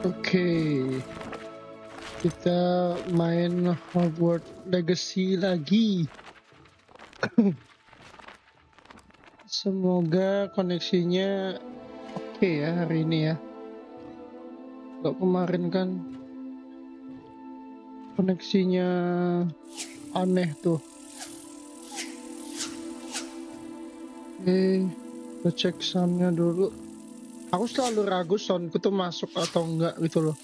Oke, kita main Hogwarts Legacy lagi. Semoga koneksinya oke ya hari ini ya. Kalau kemarin kan koneksinya aneh tuh. Oke, kita cek soundnya dulu. Aku selalu ragu soundku tuh masuk atau enggak gitu loh.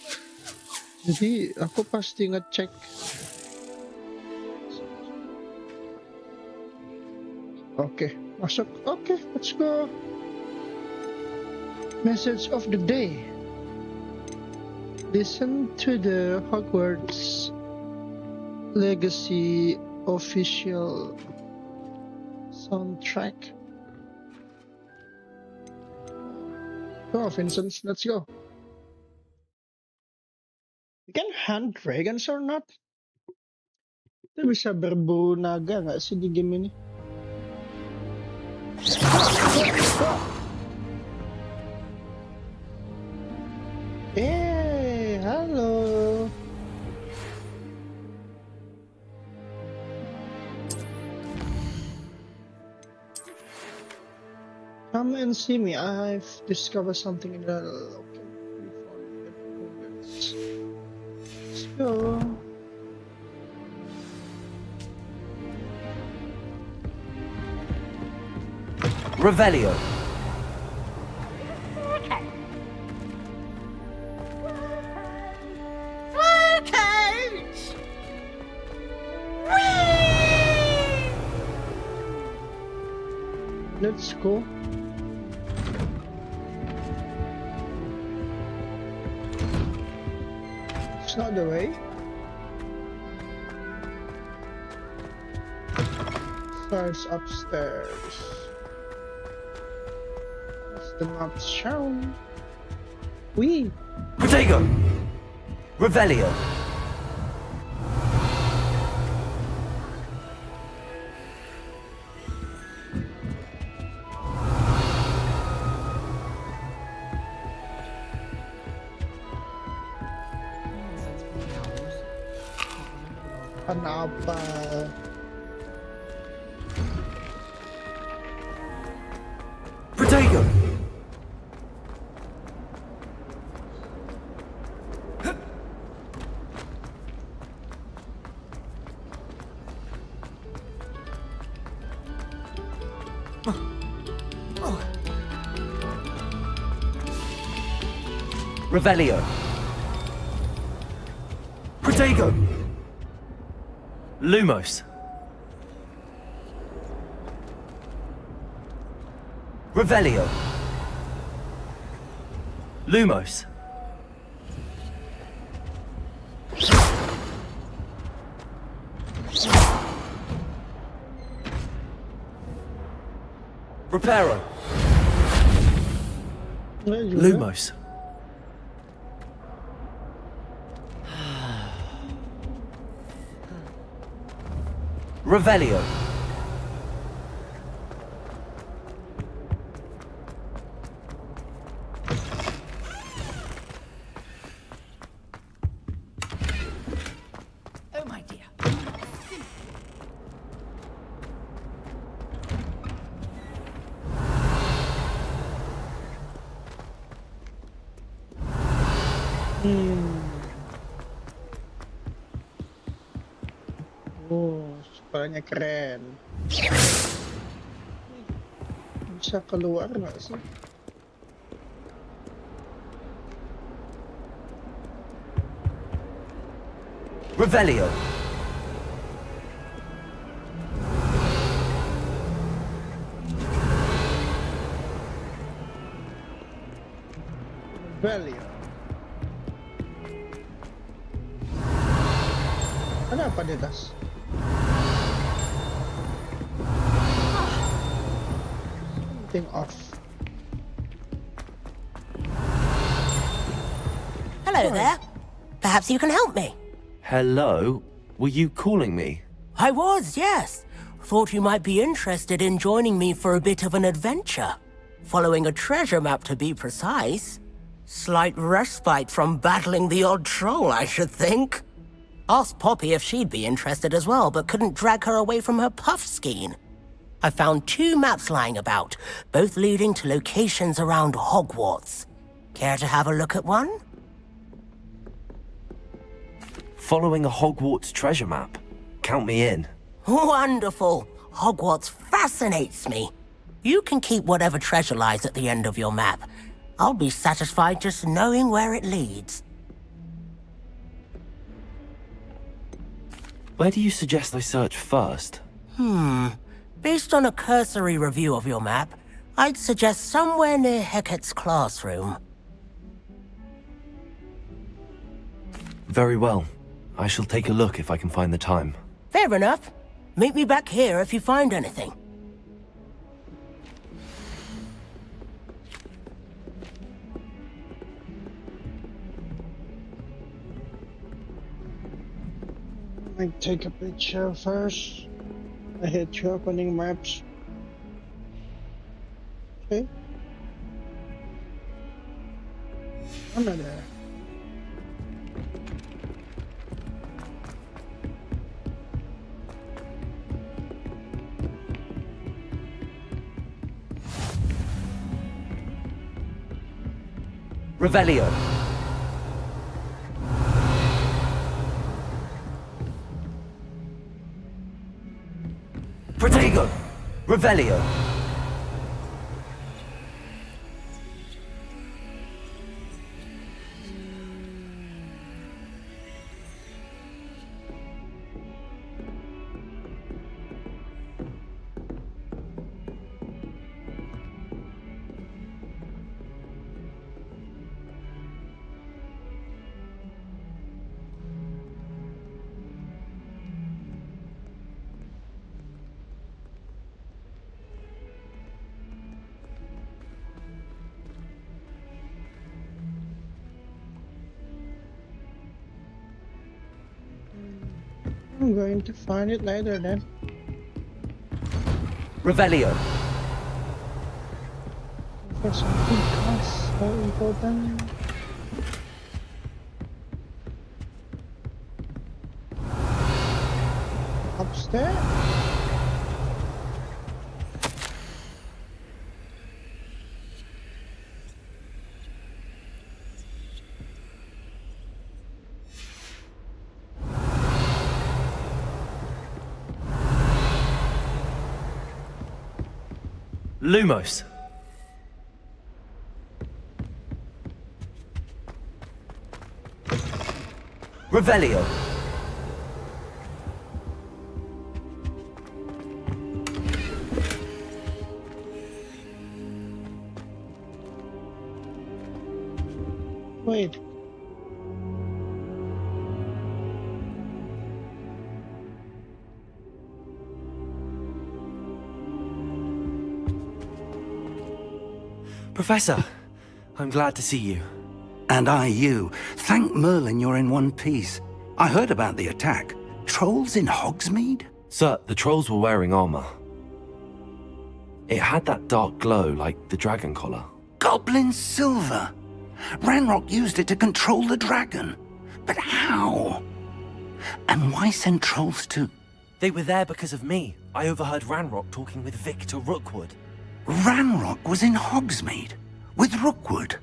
Jadi aku pasti ngecek. Oke, masuk. Oke, let's go. Message of the day. Listen to the Hogwarts Legacy official soundtrack. Oh, Vincent, let's go. You can hunt dragons or not? Kita bisa berburu naga nggak sih di game ini? Halo. Come and see me. I've discovered something in the local. Let's go. Revelio. Let's go. It's not the way. Stairs upstairs. What's the map shown? We. Protego. Revelio. Kenapa? Protego. Revelio. Protego. Lumos. Revelio. Lumos. Reparo. Lumos. Revelio. Oh my dear. Oh, suaranya keren. Bisa keluar nggak sih? Revelio. Value. Ada apa di atas? Something off. Hello there. Perhaps you can help me. Hello? Were you calling me? I was, yes. Thought you might be interested in joining me for a bit of an adventure. Following a treasure map, to be precise. Slight respite from battling the odd troll, I should think. Asked Poppy if she'd be interested as well, but couldn't drag her away from her puff skein. I found 2 maps lying about, both leading to locations around Hogwarts. Care to have a look at one? Following a Hogwarts treasure map. Count me in. Wonderful. Hogwarts fascinates me. You can keep whatever treasure lies at the end of your map. I'll be satisfied just knowing where it leads. Where do you suggest I search first? Based on a cursory review of your map, I'd suggest somewhere near Hecat's classroom. Very well. I shall take a look if I can find the time. Fair enough. Meet me back here if you find anything. I take a picture first. I hit opening maps. Okay. Ano there? Revelio. Protego. Revelio. I'm going to find it later then. Revelio. For something else so important. Upstairs? Lumos. Revelio. Wait. Professor, I'm glad to see you. And I you. Thank Merlin you're in one piece. I heard about the attack. Trolls in Hogsmeade? Sir, the trolls were wearing armor. It had that dark glow like the dragon collar. Goblin silver. Ranrock used it to control the dragon. But how? And why send trolls to... They were there because of me. I overheard Ranrock talking with Victor Rookwood. Ranrock was in Hogsmeade? With Rookwood?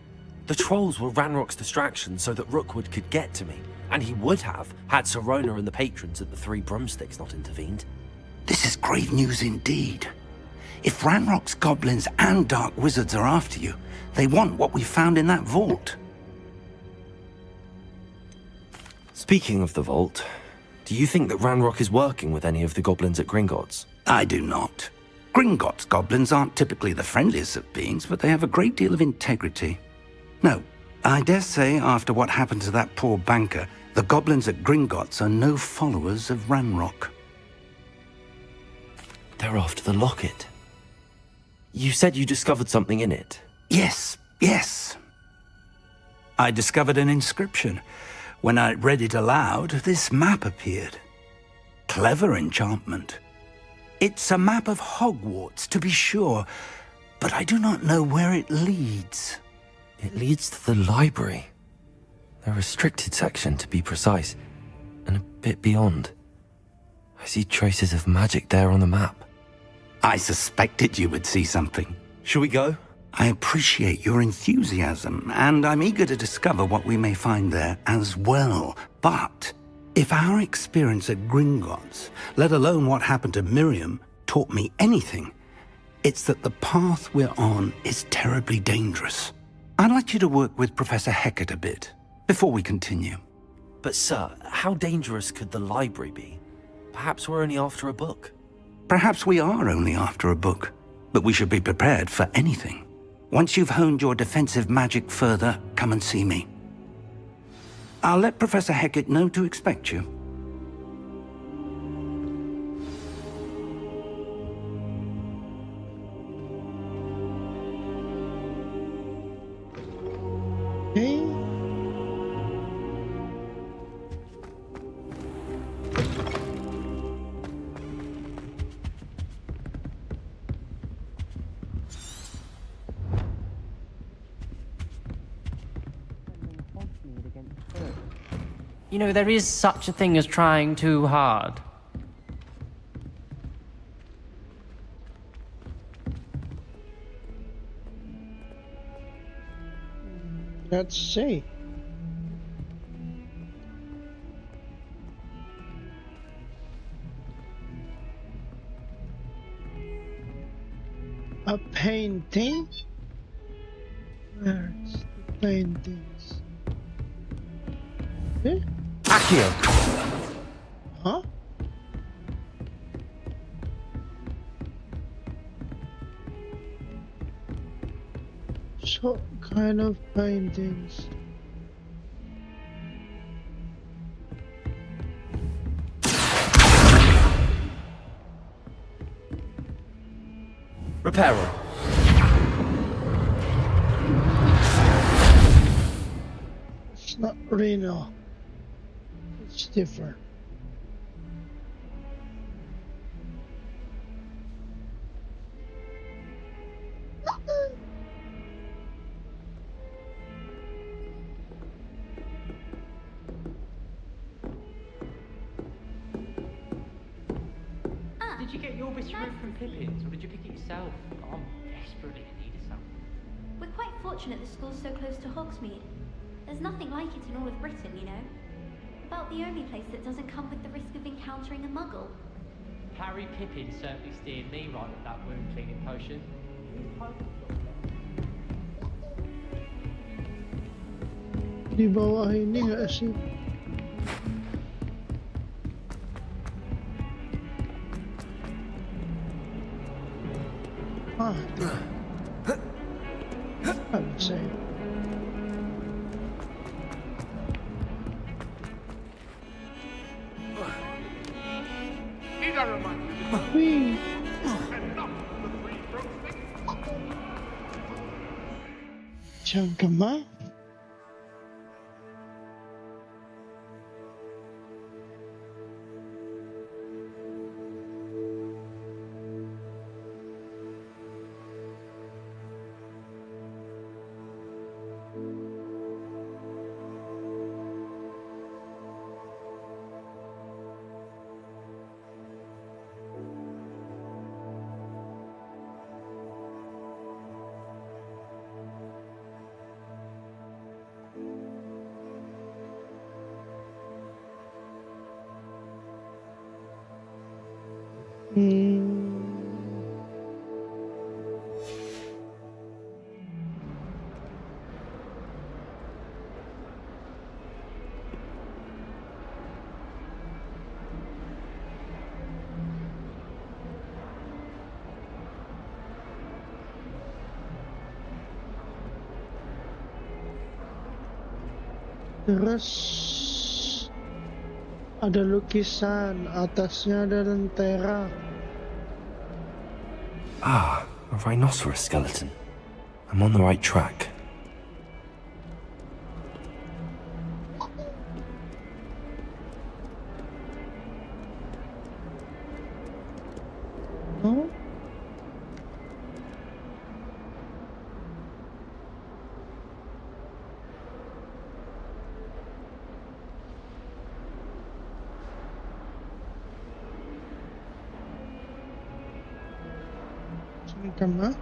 The trolls were Ranrock's distraction so that Rookwood could get to me. And he would have, had Sirona and the patrons at the Three Broomsticks not intervened. This is grave news indeed. If Ranrock's goblins and dark wizards are after you, they want what we found in that vault. Speaking of the vault, do you think that Ranrock is working with any of the goblins at Gringotts? I do not. Gringotts goblins aren't typically the friendliest of beings, but they have a great deal of integrity. No, I dare say after what happened to that poor banker, the goblins at Gringotts are no followers of Ranrock. They're after the locket. You said you discovered something in it. Yes. I discovered an inscription. When I read it aloud, this map appeared. Clever enchantment. It's a map of Hogwarts, to be sure, but I do not know where it leads. It leads to the library. The restricted section, to be precise, and a bit beyond. I see traces of magic there on the map. I suspected you would see something. Shall we go? I appreciate your enthusiasm, and I'm eager to discover what we may find there as well. But if our experience at Gringotts, let alone what happened to Miriam, taught me anything, it's that the path we're on is terribly dangerous. I'd like you to work with Professor Hecat a bit before we continue. But sir, how dangerous could the library be? Perhaps we're only after a book. Perhaps we are only after a book, but we should be prepared for anything. Once you've honed your defensive magic further, come and see me. I'll let Professor Hecat know to expect you. Okay. You know, there is such a thing as trying too hard. Let's see. A painting? Where's the paintings? Eh? Accio! Huh? So kind of paintings. Reparo. It's not Reno. It's different. Did you get your bits removed from Pippin's, or did you pick it yourself? I'm desperately in need of some. We're quite fortunate the school's so close to Hogsmeade. There's nothing like it in all of Britain, you know. About the only place that doesn't come with the risk of encountering a muggle. Harry Pippin certainly steered me right with that wound cleaning potion. Di bawah ini nggak sih? Ah, I would say. Whee! Cangkemah. Terus ada lukisan, atasnya ada lentera. Ah, a rhinoceros skeleton. I'm on the right track. Oh? Come on.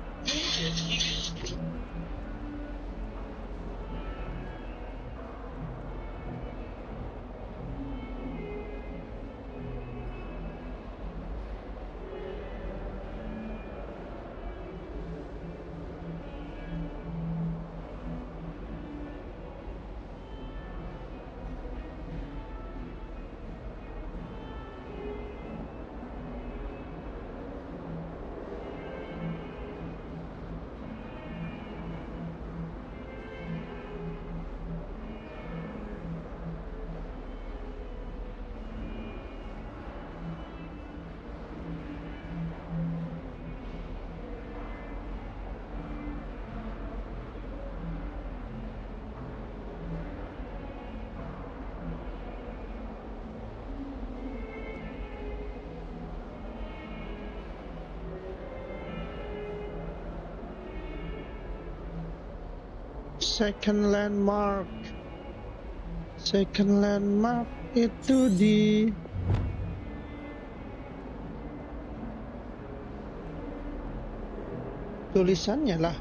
Second landmark itu di tulisannya lah.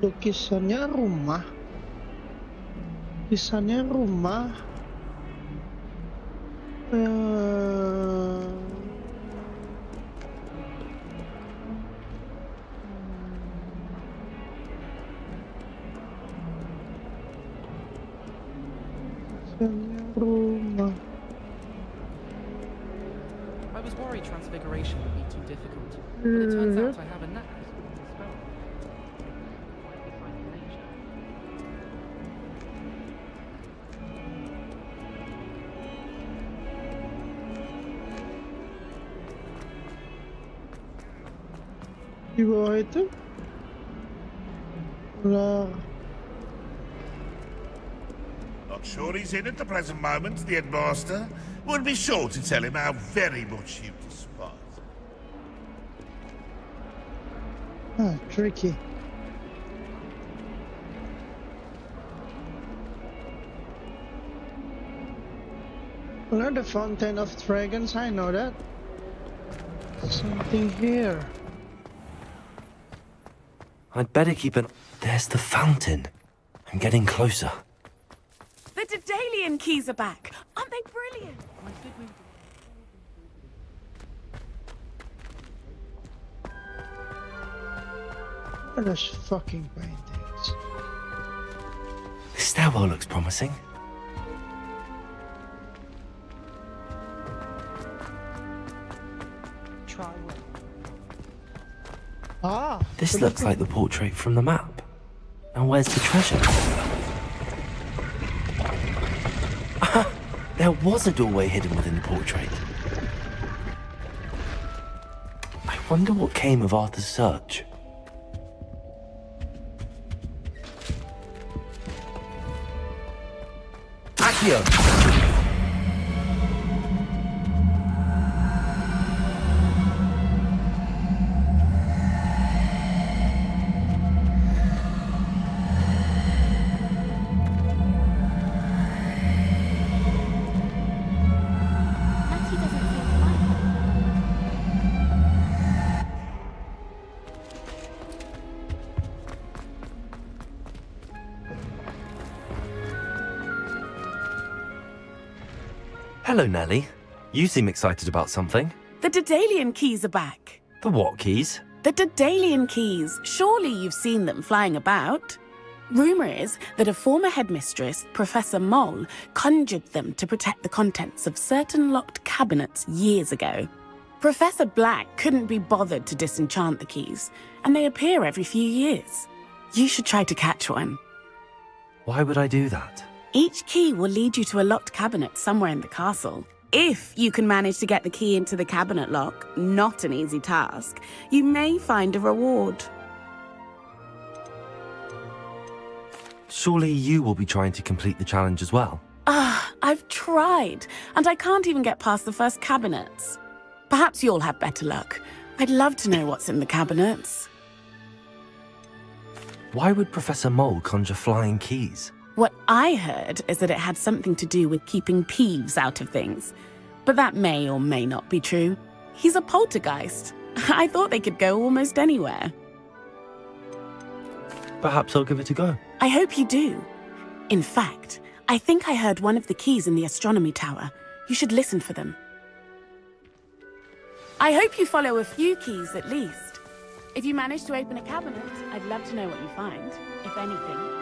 Lukisannya rumah. Tulisannya rumah. Rumah. I was worried transfiguration would be too difficult, but it turns out I have a knack for spelling spells. Quite besides nature. Di bawah itu lah. Not sure he's in at the present moment, the headmaster. Would be sure to tell him how very much you despise. Tricky. Well, the Fountain of Dragons, I know that. Something here. I'd better keep an... There's the fountain. I'm getting closer. The Daedalian keys are back. Aren't they brilliant? What are those fucking paintings? This stairwell looks promising. Try one. This looks like the portrait from the map. Now where's the treasure? There was a doorway hidden within the portrait. I wonder what came of Arthur's search. Accio! Matty doesn't seem to like it. Hello, Nellie. You seem excited about something. The Daedalian keys are back. The what keys? The Daedalian keys. Surely you've seen them flying about. Rumour is that a former headmistress, Professor Moll, conjured them to protect the contents of certain locked cabinets years ago. Professor Black couldn't be bothered to disenchant the keys, and they appear every few years. You should try to catch one. Why would I do that? Each key will lead you to a locked cabinet somewhere in the castle. If you can manage to get the key into the cabinet lock, not an easy task, you may find a reward. Surely you will be trying to complete the challenge as well. I've tried, and I can't even get past the first cabinets. Perhaps you'll have better luck. I'd love to know what's in the cabinets. Why would Professor Mole conjure flying keys? What I heard is that it had something to do with keeping Peeves out of things. but that may or may not be true. He's a poltergeist. I thought they could go almost anywhere. Perhaps I'll give it a go. I hope you do. In fact, I think I heard one of the keys in the astronomy tower. You should listen for them. I hope you follow a few keys at least. If you manage to open a cabinet, I'd love to know what you find, if anything.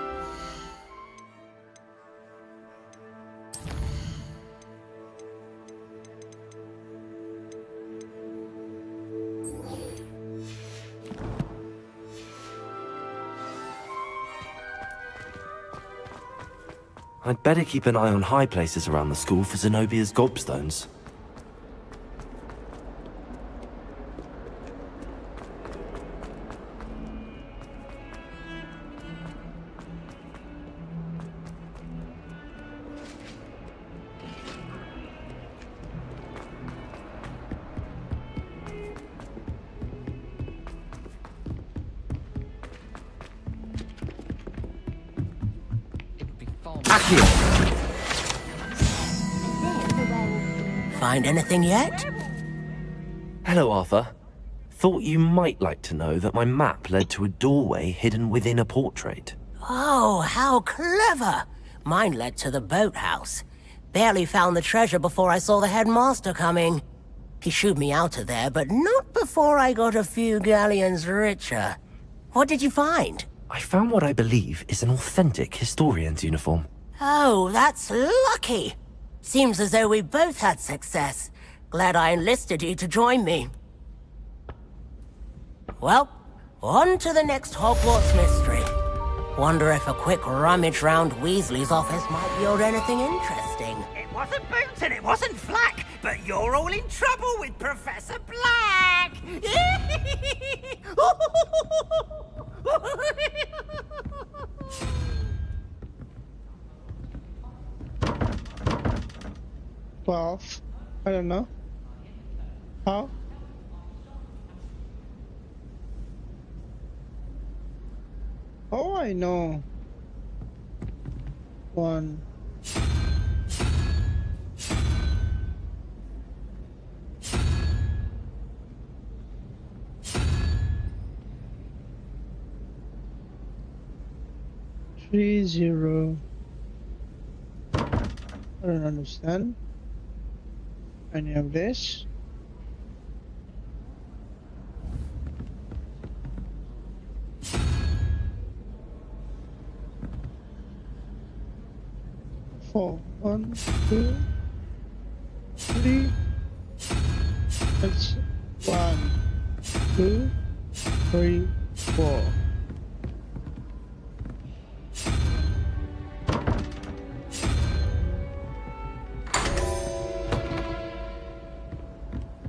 I'd better keep an eye on high places around the school for Zenobia's gobstones. Find anything yet? Hello, Arthur. Thought you might like to know that my map led to a doorway hidden within a portrait. Oh, how clever! Mine led to the boathouse. Barely found the treasure before I saw the headmaster coming. He shooed me out of there, but not before I got a few galleons richer. What did you find? I found what I believe is an authentic historian's uniform. Oh, that's lucky. Seems as though we both had success. Glad I enlisted you to join me. Well, on to the next Hogwarts mystery. Wonder if a quick rummage round Weasley's office might yield anything interesting. It wasn't Boots and it wasn't Flack, but you're all in trouble with Professor Black! Well, I don't know. How? Oh, I know. 1. Three, 0. I don't understand any of this. Four. 1, 2, 3. That's 1, 2, 3, 4.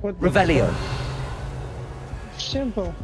What the Revelio. fuck? Simple.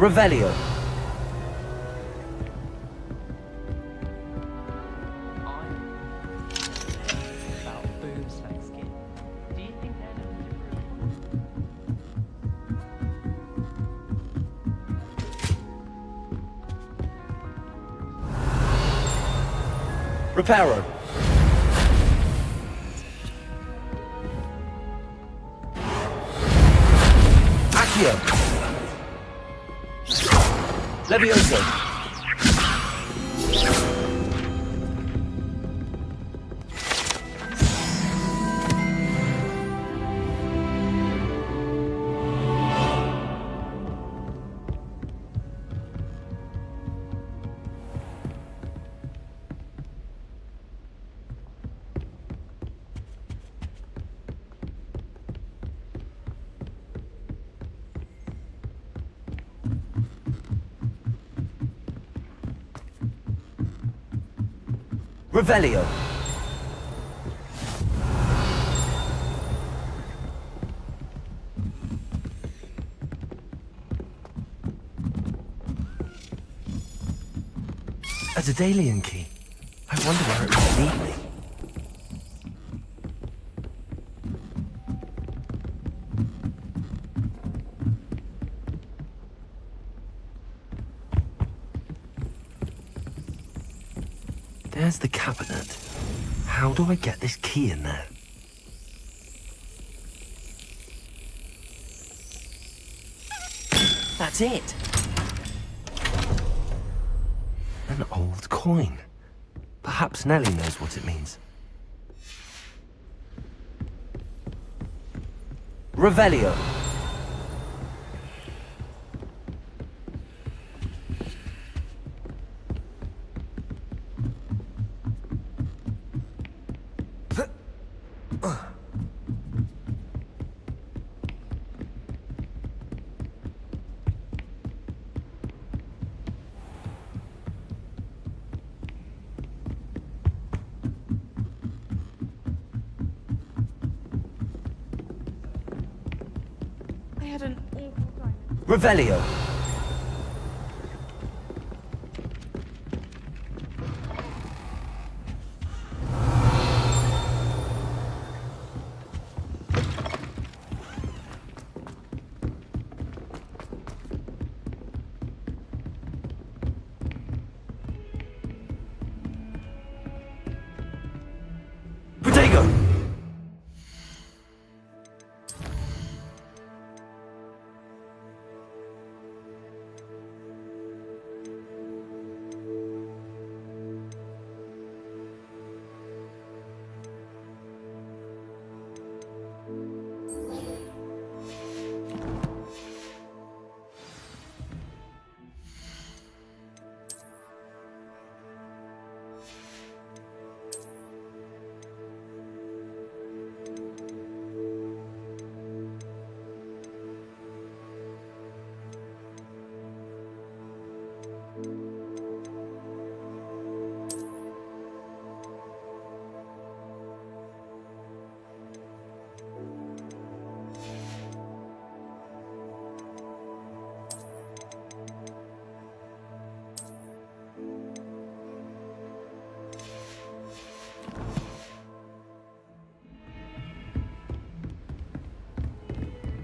Revelio. About boobs like skin. Do you think they're no different? Reparo. Accio. Levioso. Revelio. A Daedalian key. I wonder where it might lead me. There's the cabinet. How do I get this key in there? That's it. An old coin. Perhaps Nellie knows what it means. Revelio. I had an awful time. Revelio. Protego.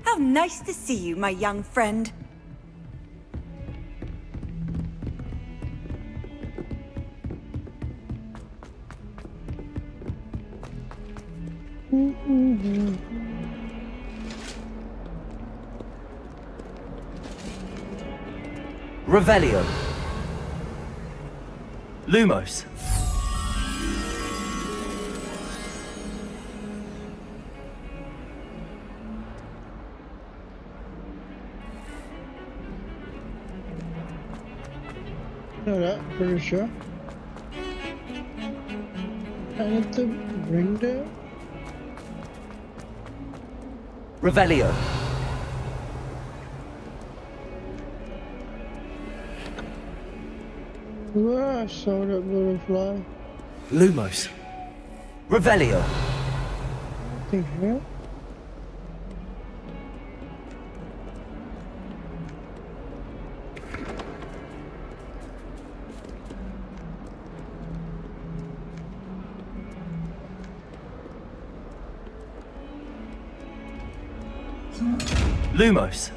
How nice to see you, my young friend. Revelio. Lumos. Know that, pretty sure. I need to bring there. Revelio. Where I saw that butterfly. Lumos. Revelio. I think here. Lumos.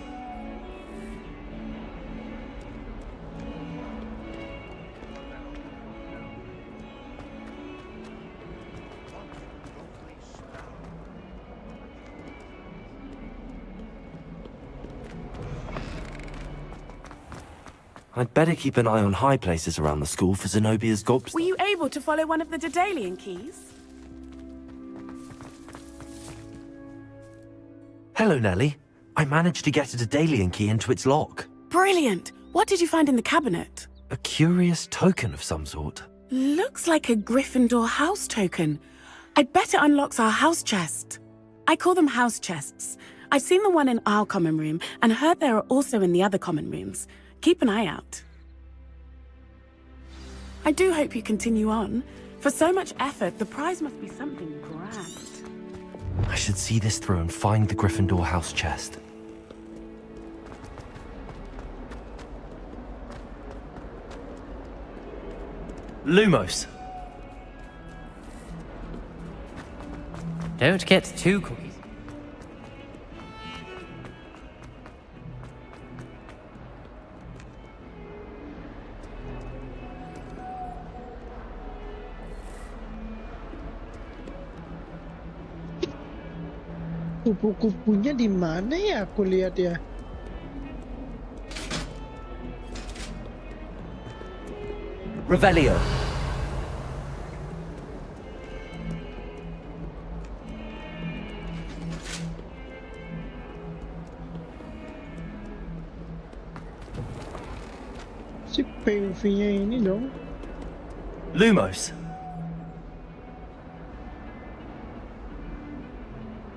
I'd better keep an eye on high places around the school for Zenobia's gobsters. Were you able to follow one of the Daedalian keys? Hello, Nellie. I managed to get a Daedalian key into its lock. Brilliant! What did you find in the cabinet? A curious token of some sort. Looks like a Gryffindor house token. I bet it unlocks our house chest. I call them house chests. I've seen the one in our common room and heard there are also in the other common rooms. Keep an eye out. I do hope you continue on. For so much effort, the prize must be something grand. I should see this through and find the Gryffindor house chest. Lumos. Don't get too cookies. Kupu-kupunya di mana ya? Aku lihat ya. Revelio. Si POV-nya ini dong. Lumos.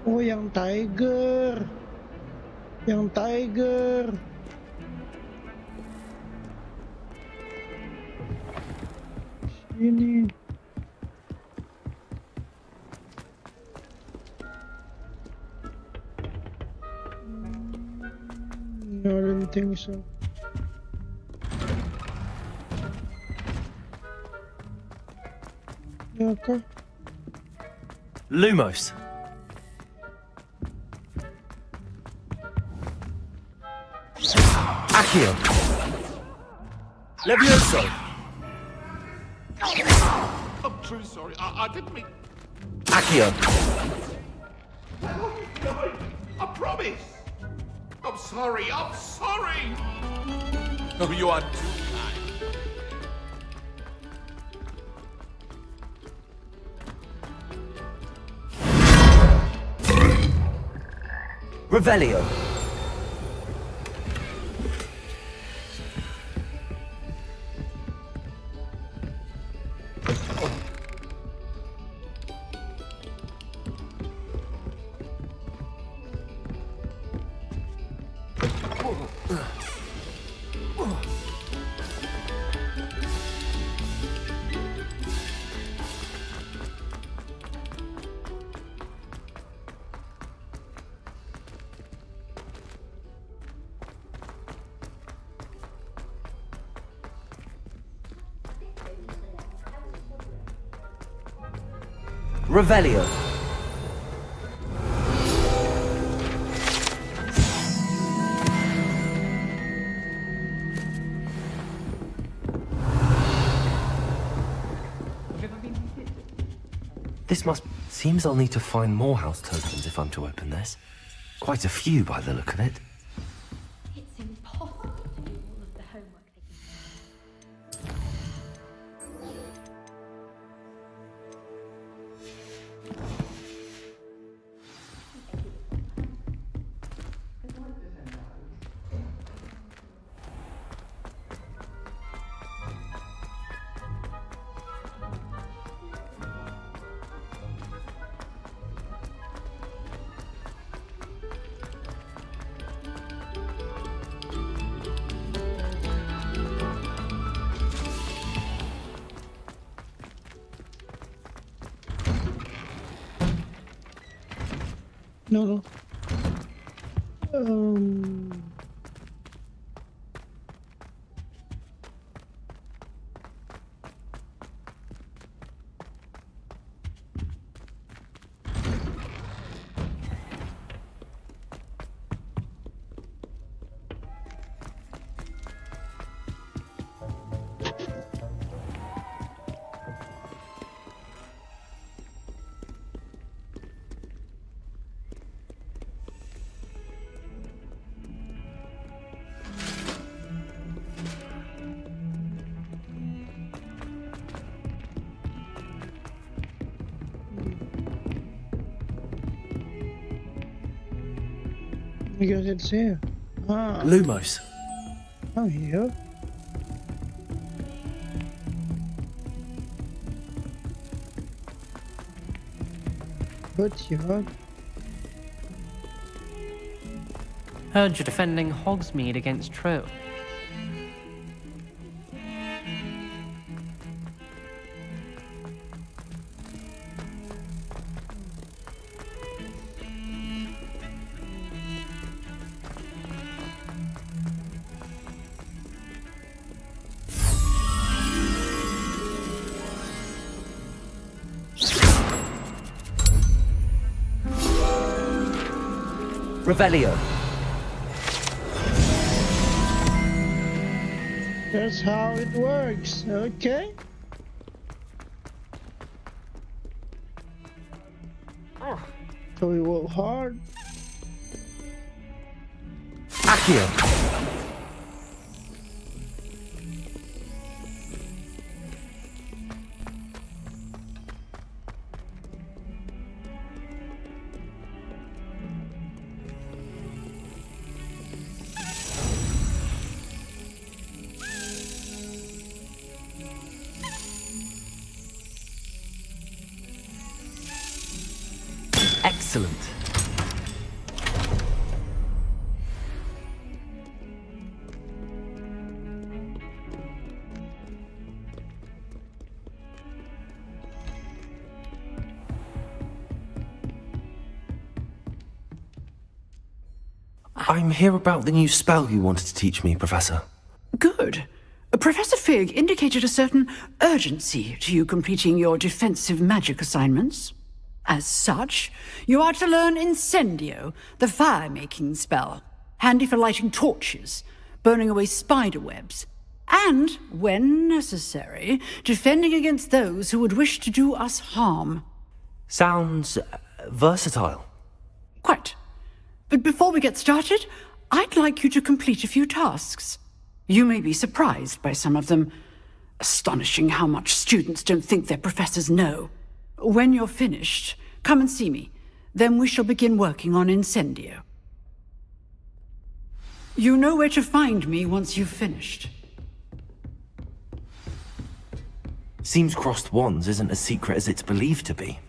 Oh, yang tiger. Yang tiger. Ini. No, I don't think so. Ya kah? Lumos. Accio. Levioso. I'm truly sorry. I didn't mean... Accio. I promise. I'm sorry. I'm sorry. Oh, you are too kind. Revelio. Revelio. This seems I'll need to find more house tokens if I'm to open this. Quite a few by the look of it. It's impossible to do all of the homework that you No. I guess it's here. Ah. Lumos. Oh, here. But yeah. Heard you're defending Hogsmeade against Trill. Revelio. That's how it works. Okay. So we work hard. Accio. Excellent. I'm here about the new spell you wanted to teach me, Professor. Good. Professor Fig indicated a certain urgency to you completing your defensive magic assignments. As such, you are to learn Incendio, the fire-making spell, handy for lighting torches, burning away spider webs, and, when necessary, defending against those who would wish to do us harm. Sounds versatile. Quite. But before we get started, I'd like you to complete a few tasks. You may be surprised by some of them. Astonishing how much students don't think their professors know. When you're finished, come and see me. Then we shall begin working on Incendio. You know where to find me once you've finished. Seems crossed wands isn't as secret as it's believed to be.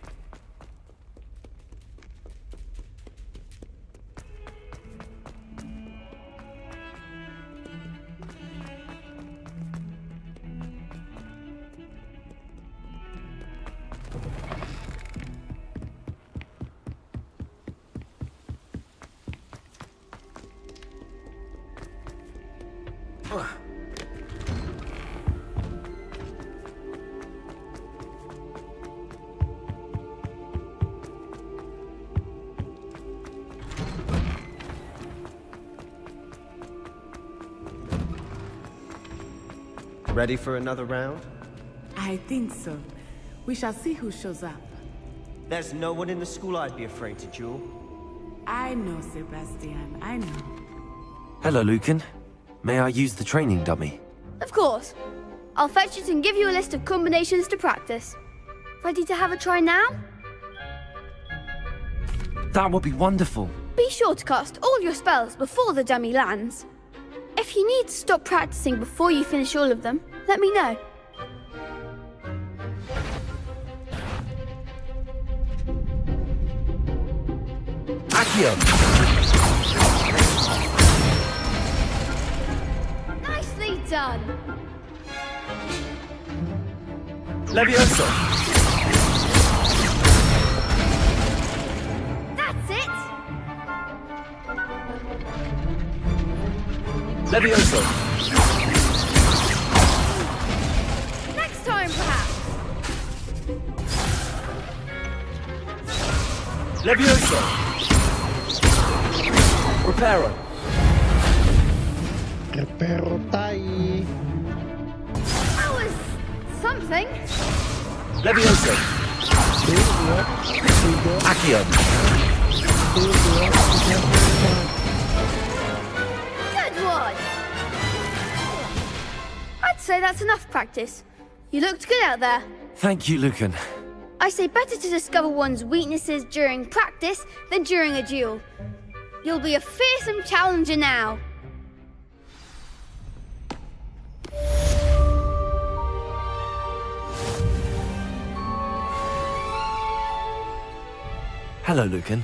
Ready for another round? I think so. We shall see who shows up. There's no one in the school I'd be afraid to duel. I know, Sebastian. I know. Hello, Lucan. May I use the training dummy? Of course. I'll fetch it and give you a list of combinations to practice. Ready to have a try now? That would be wonderful. Be sure to cast all your spells before the dummy lands. If you need to stop practicing before you finish all of them, let me know. Accio! Nicely done! Levioso! That's it! Levioso! Next time, perhaps! Levioso! Reparo! Reparo tayo. That was something. Levioso! Accio! Good one! I'd say that's enough practice. You looked good out there. Thank you, Lucan. I say better to discover one's weaknesses during practice than during a duel. You'll be a fearsome challenger now. Hello, Lucan.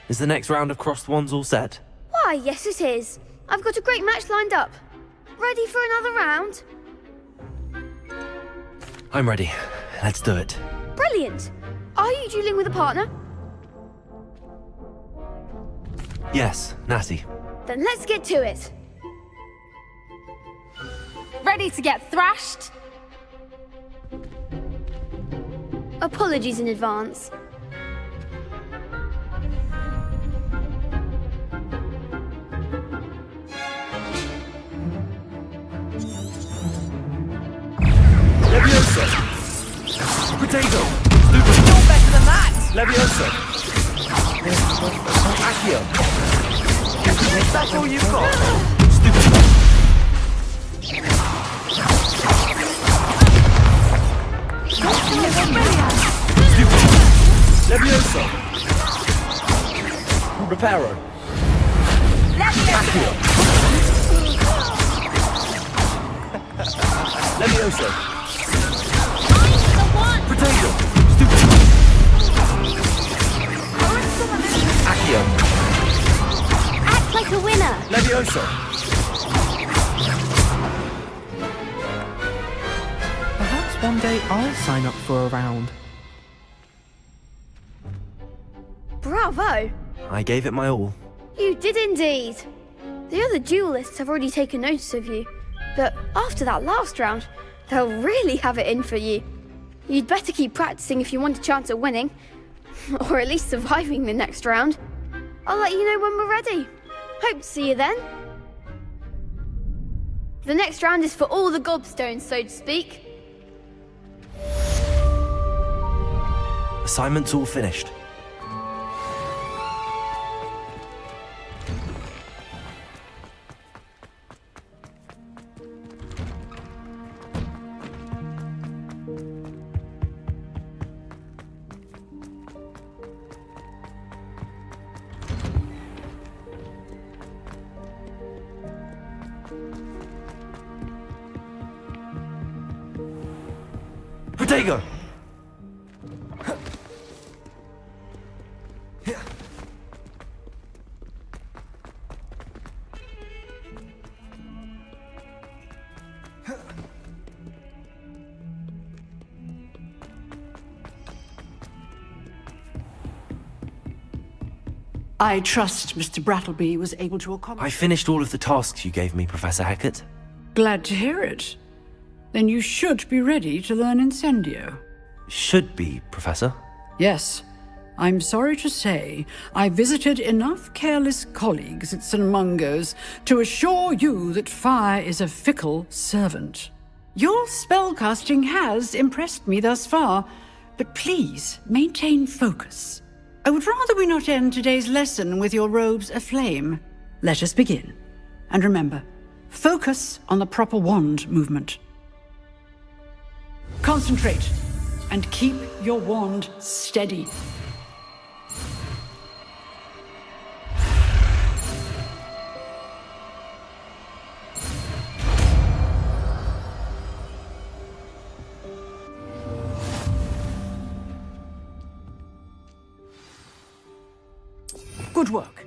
Is the next round of crossed wands all set? Why, yes it is. I've got a great match lined up. Ready for another round? I'm ready. Let's do it. Brilliant. Are you dueling with a partner? Yes, Natty. Then let's get to it. Ready to get thrashed? Apologies in advance. Potato! You're better than that! Leviosa! Accio! Is that all you've got? Leviosa! Reparo! Accio! Leviosa! Potato! Accio! Act like a winner. Leviosa! Perhaps one day I'll sign up for a round. Bravo! I gave it my all. You did indeed. The other duelists have already taken notice of you, but after that last round, they'll really have it in for you. You'd better keep practicing if you want a chance at winning, or at least surviving the next round. I'll let you know when we're ready. Hope to see you then. The next round is for all the gobstones, so to speak. Assignment's all finished. Potato! I trust Mr. Brattleby was able to I accomplish. finished all of the tasks you gave me, Professor Hecat. Glad to hear it. Then you should be ready to learn Incendio. Should be, Professor. Yes. I'm sorry to say, I visited enough careless colleagues at St. Mungo's to assure you that fire is a fickle servant. Your spellcasting has impressed me thus far, but please maintain focus. I would rather we not end today's lesson with your robes aflame. Let us begin. And remember, focus on the proper wand movement. Concentrate, and keep your wand steady. Good work.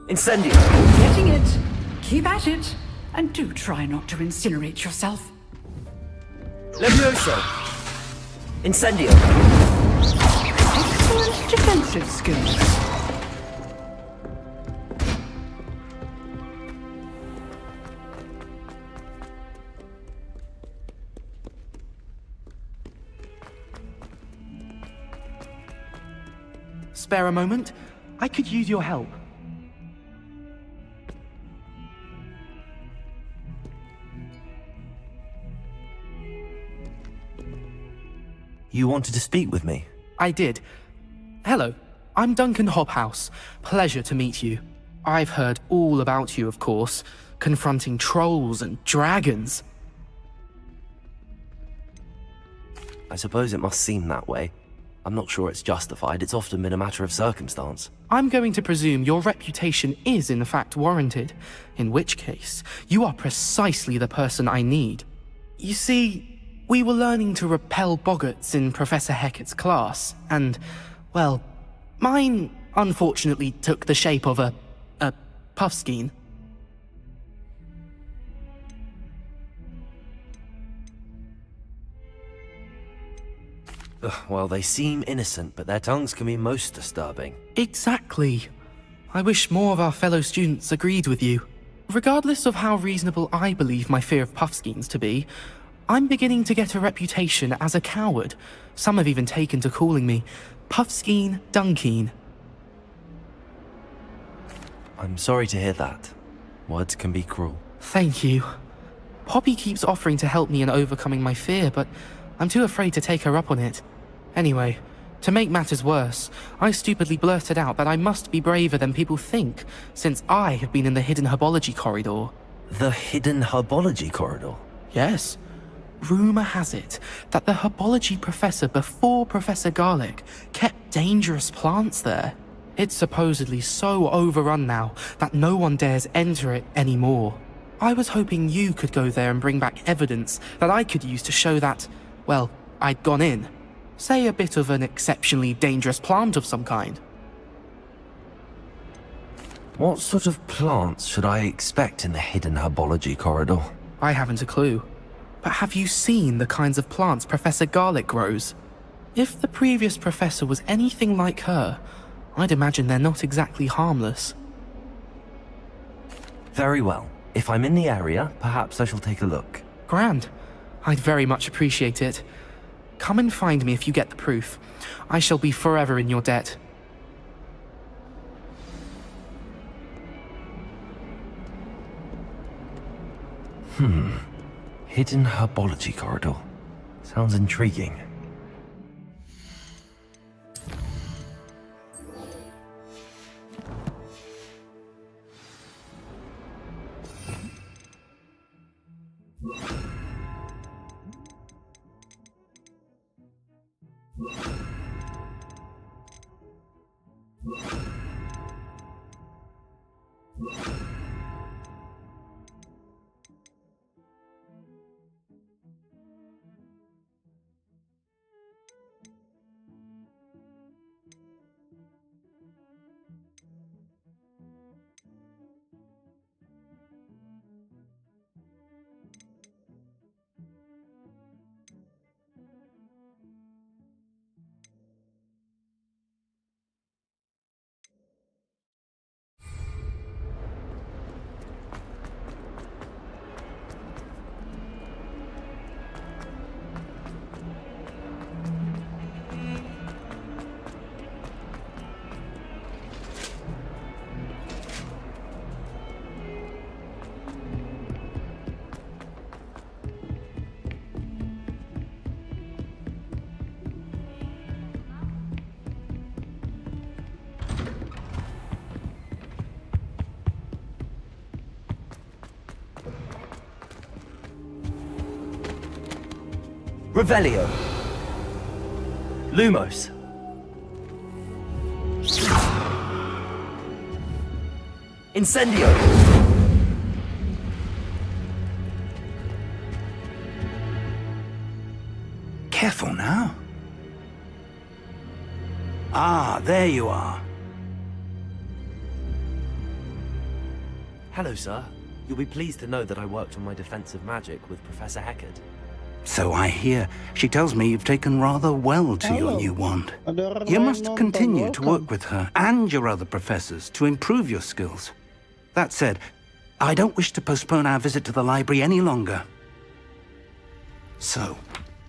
Incendio! Getting it. Keep at it. And do try not to incinerate yourself. Levioso! Incendio! Excellent defensive skills. Spare a moment? I could use your help. You wanted to speak with me? I did. Hello, I'm Duncan Hobhouse. Pleasure to meet you. I've heard all about you, of course, confronting trolls and dragons. I suppose it must seem that way. I'm not sure it's justified. It's often been a matter of circumstance. I'm going to presume your reputation is in fact warranted, in which case, you are precisely the person I need. You see, we were learning to repel boggarts in Professor Hecat's class, and, well, mine unfortunately took the shape of a puffskein. Well, they seem innocent, but their tongues can be most disturbing. Exactly. I wish more of our fellow students agreed with you. Regardless of how reasonable I believe my fear of Puffskeins to be, I'm beginning to get a reputation as a coward. Some have even taken to calling me Puffskeen Dunkeen. I'm sorry to hear that. Words can be cruel. Thank you. Poppy keeps offering to help me in overcoming my fear, but I'm too afraid to take her up on it. Anyway, to make matters worse, I stupidly blurted out that I must be braver than people think, since I have been in the hidden herbology corridor. The hidden herbology corridor? Yes. Rumour has it that the herbology professor before Professor Garlic kept dangerous plants there. It's supposedly so overrun now that no one dares enter it anymore. I was hoping you could go there and bring back evidence that I could use to show that, well, I'd gone in. Say a bit of an exceptionally dangerous plant of some kind. What sort of plants should I expect in the hidden herbology corridor? I haven't a clue. But have you seen the kinds of plants Professor Garlic grows? If the previous professor was anything like her, I'd imagine they're not exactly harmless. Very well. If I'm in the area, perhaps I shall take a look. Grand. I'd very much appreciate it. Come and find me if you get the proof. I shall be forever in your debt. Hidden herbology corridor. Sounds intriguing. Revelio. Lumos. Incendio. Careful now. Ah, there you are. Hello, sir. You'll be pleased to know that I worked on my defensive magic with Professor Heckard. So I hear. She tells me you've taken rather well to your new wand. You must continue to work with her and your other professors to improve your skills. That said, I don't wish to postpone our visit to the library any longer. So,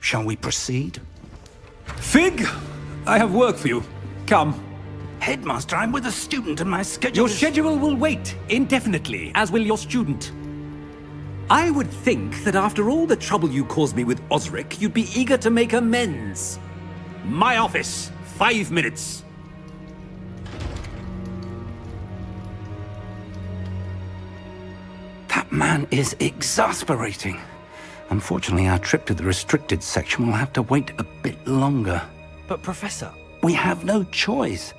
shall we proceed? Fig, I have work for you. Come. Headmaster, I'm with a student and my schedule Your is... schedule will wait indefinitely, as will your student. I would think that after all the trouble you caused me with Osric, you'd be eager to make amends. My office, 5 minutes. That man is exasperating. Unfortunately, our trip to the restricted section will have to wait a bit longer. But Professor... We have no choice.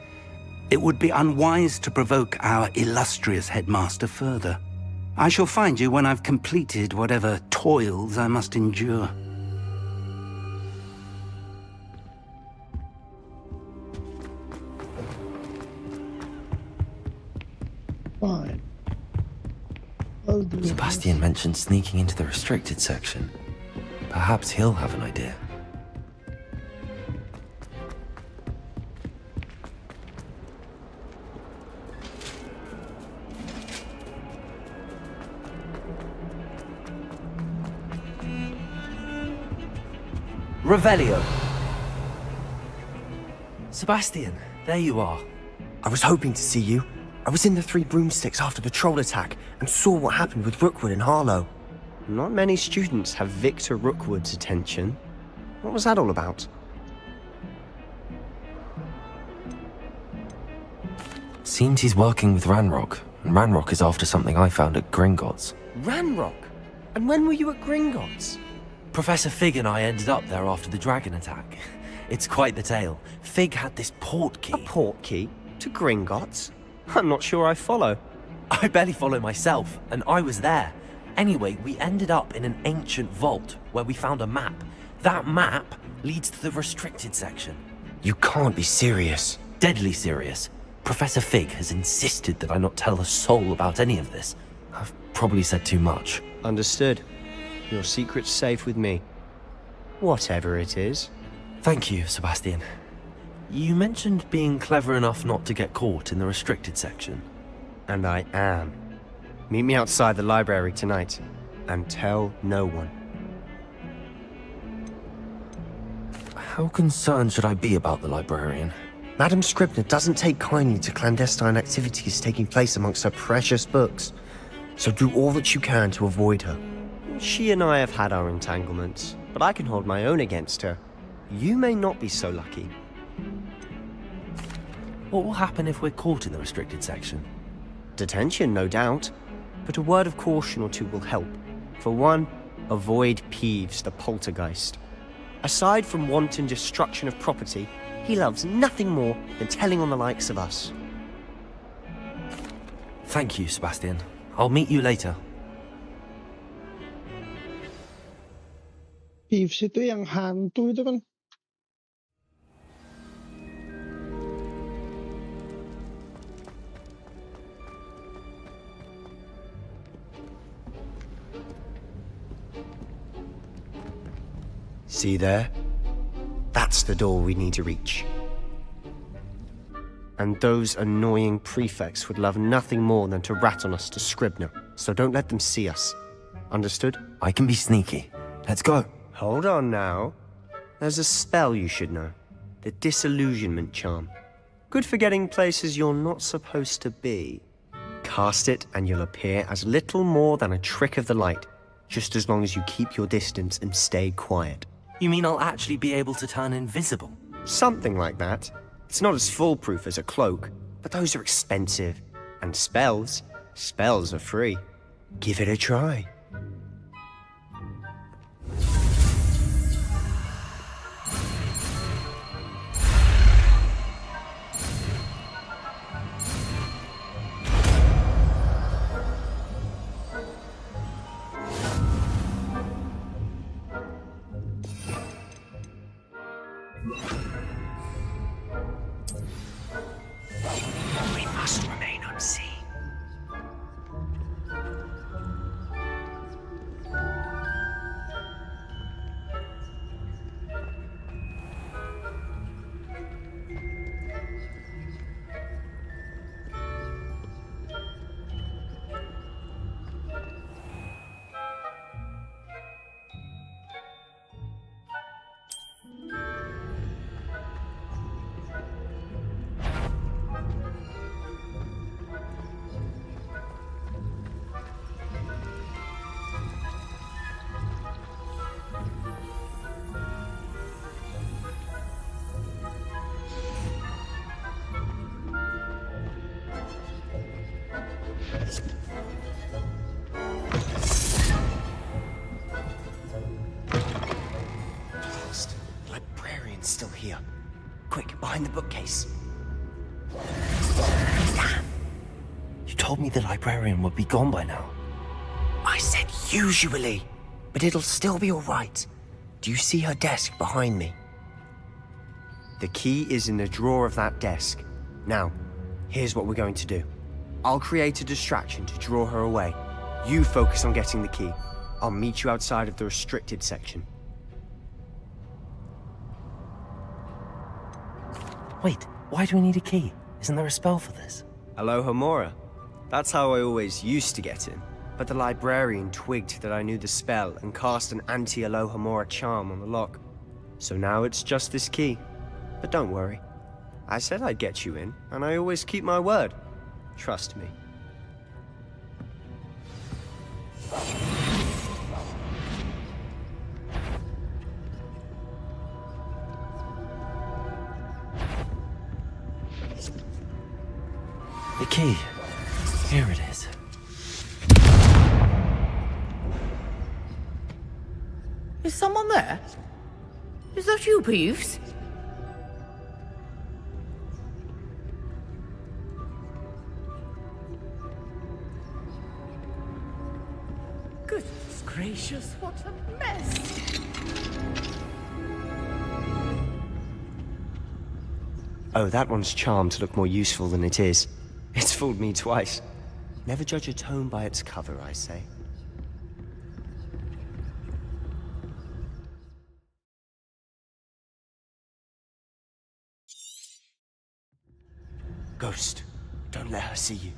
It would be unwise to provoke our illustrious headmaster further. I shall find you when I've completed whatever toils I must endure. Fine. Sebastian mentioned sneaking into the restricted section. Perhaps he'll have an idea. Revelio. Sebastian, there you are. I was hoping to see you. I was in the Three Broomsticks after the troll attack and saw what happened with Rookwood and Harlow. Not many students have Victor Rookwood's attention. What was that all about? Seems he's working with Ranrock, and Ranrock is after something I found at Gringotts. Ranrock? And when were you at Gringotts? Professor Fig and I ended up there after the dragon attack. It's quite the tale. Fig had this port key. A port key? To Gringotts? I'm not sure I follow. I barely follow myself, and I was there. Anyway, we ended up in an ancient vault where we found a map. That map leads to the restricted section. You can't be serious. Deadly serious. Professor Fig has insisted that I not tell a soul about any of this. I've probably said too much. Understood. Your secret's safe with me. Whatever it is. Thank you, Sebastian. You mentioned being clever enough not to get caught in the restricted section. And I am. Meet me outside the library tonight, and tell no one. How concerned should I be about the librarian? Madam Scribner doesn't take kindly to clandestine activities taking place amongst her precious books, so do all that you can to avoid her. She and I have had our entanglements, but I can hold my own against her. You may not be so lucky. What will happen if we're caught in the restricted section? Detention, no doubt, but a word of caution or two will help. For one, avoid Peeves, the poltergeist. Aside from wanton destruction of property, he loves nothing more than telling on the likes of us. Thank you, Sebastian. I'll meet you later. Peeves itu yang hantu itu kan. See there? That's the door we need to reach. And those annoying prefects would love nothing more than to rat on us to Scribner, so don't let them see us. Understood? I can be sneaky. Let's go. Hold on now. There's a spell you should know. The Disillusionment Charm. Good for getting places you're not supposed to be. Cast it and you'll appear as little more than a trick of the light, just as long as you keep your distance and stay quiet. You mean I'll actually be able to turn invisible? Something like that. It's not as foolproof as a cloak, but those are expensive. And spells are free. Give it a try. We must remain unseen. Lost. The librarian's still here. Quick, behind the bookcase. Damn! You told me the librarian would be gone by now. I said usually, but it'll still be all right. Do you see her desk behind me? The key is in the drawer of that desk. Now, here's what we're going to do. I'll create a distraction to draw her away. You focus on getting the key. I'll meet you outside of the restricted section. Wait, why do we need a key? Isn't there a spell for this? Alohomora. That's how I always used to get in. But the librarian twigged that I knew the spell and cast an anti-Alohomora charm on the lock. So now it's just this key. But don't worry. I said I'd get you in, and I always keep my word. Trust me. The key. Here it is. Is someone there? Is that you, Peeves? Goodness gracious, what a mess! Oh, that one's charmed to look more useful than it is. It's fooled me twice. Never judge a tome by its cover, I say. Ghost, don't let her see you.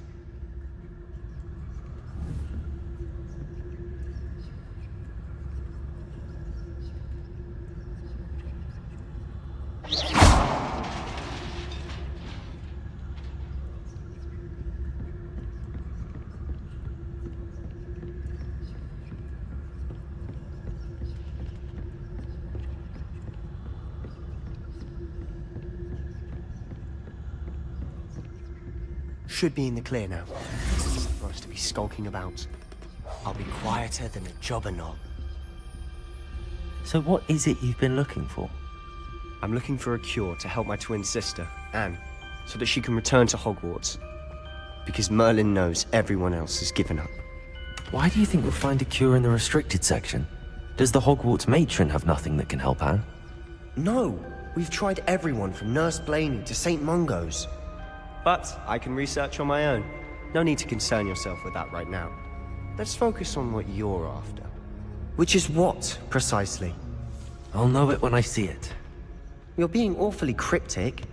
Should be in the clear now. For us to be skulking about. I'll be quieter than a jobber knob. So what is it you've been looking for? I'm looking for a cure to help my twin sister, Anne, so that she can return to Hogwarts. Because Merlin knows everyone else has given up. Why do you think we'll find a cure in the restricted section? Does the Hogwarts matron have nothing that can help Anne? No! We've tried everyone from Nurse Blaney to St. Mungo's. But I can research on my own. No need to concern yourself with that right now. Let's focus on what you're after. Which is what, precisely? I'll know it when I see it. You're being awfully cryptic.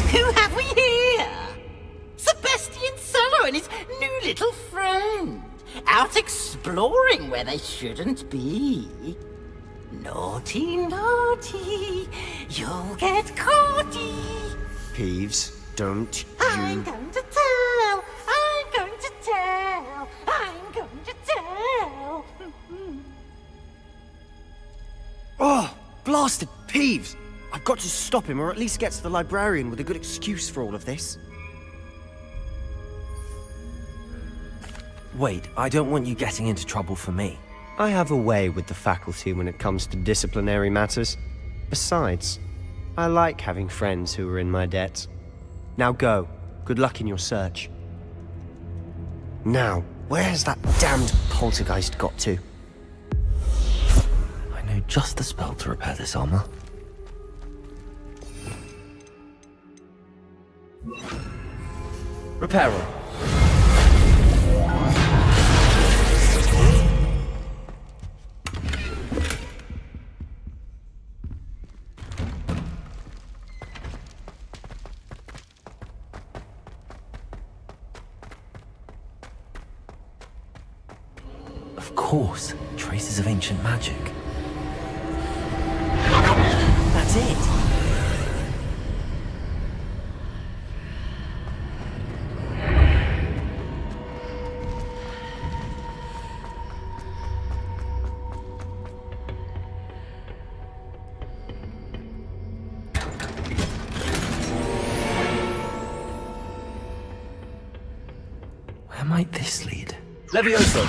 Who have we here? Sebastian Cello and his new little friend. Out exploring where they shouldn't be. Naughty, naughty, you'll get caughty. Peeves, don't I'm you... going to tell, I'm going to tell, I'm going to tell. Oh, blasted Peeves! I've got to stop him, or at least get to the librarian with a good excuse for all of this. Wait, I don't want you getting into trouble for me. I have a way with the faculty when it comes to disciplinary matters. Besides, I like having friends who are in my debt. Now go. Good luck in your search. Now, where has that damned poltergeist got to? I know just the spell to repair this armor. Repairer. Of course, traces of ancient magic. That's it. Where might this lead? Levioso!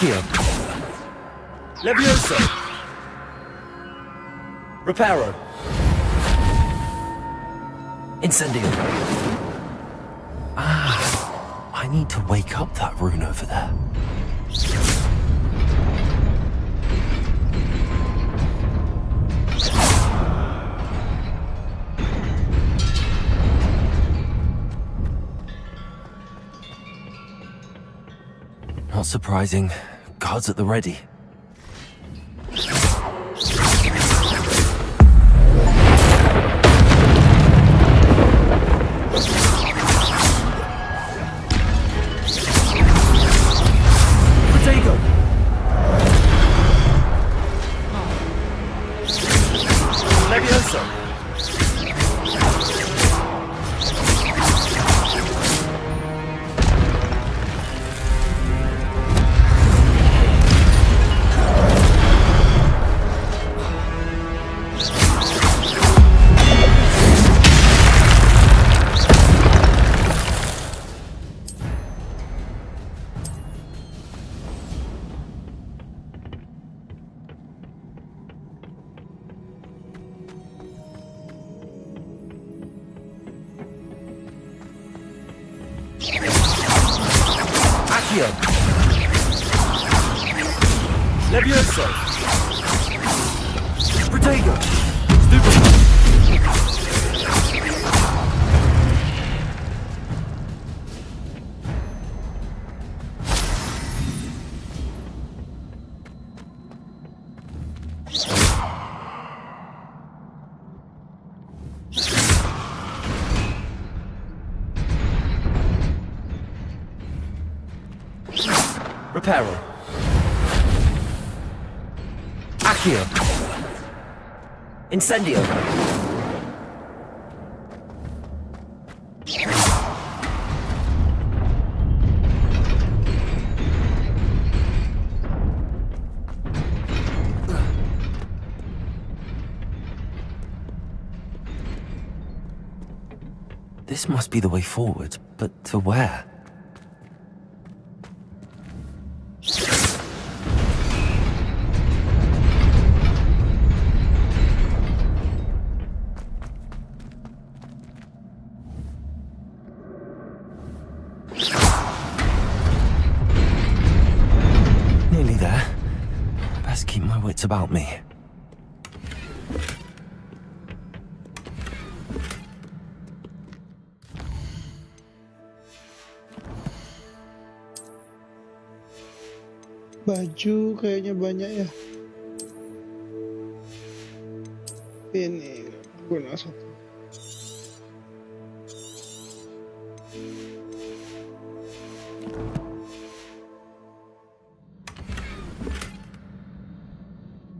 Accio. Levioso. Reparo. Incendio. I need to wake up that rune over there. Not surprising. Guards at the ready. Protego. Levioso. Accio. Levioso. Protego. Reparo. Accio. Incendio. This must be the way forward, but to where? Nearly there. Best keep my wits about me. Baju kayaknya banyak ya. Ini guna satu.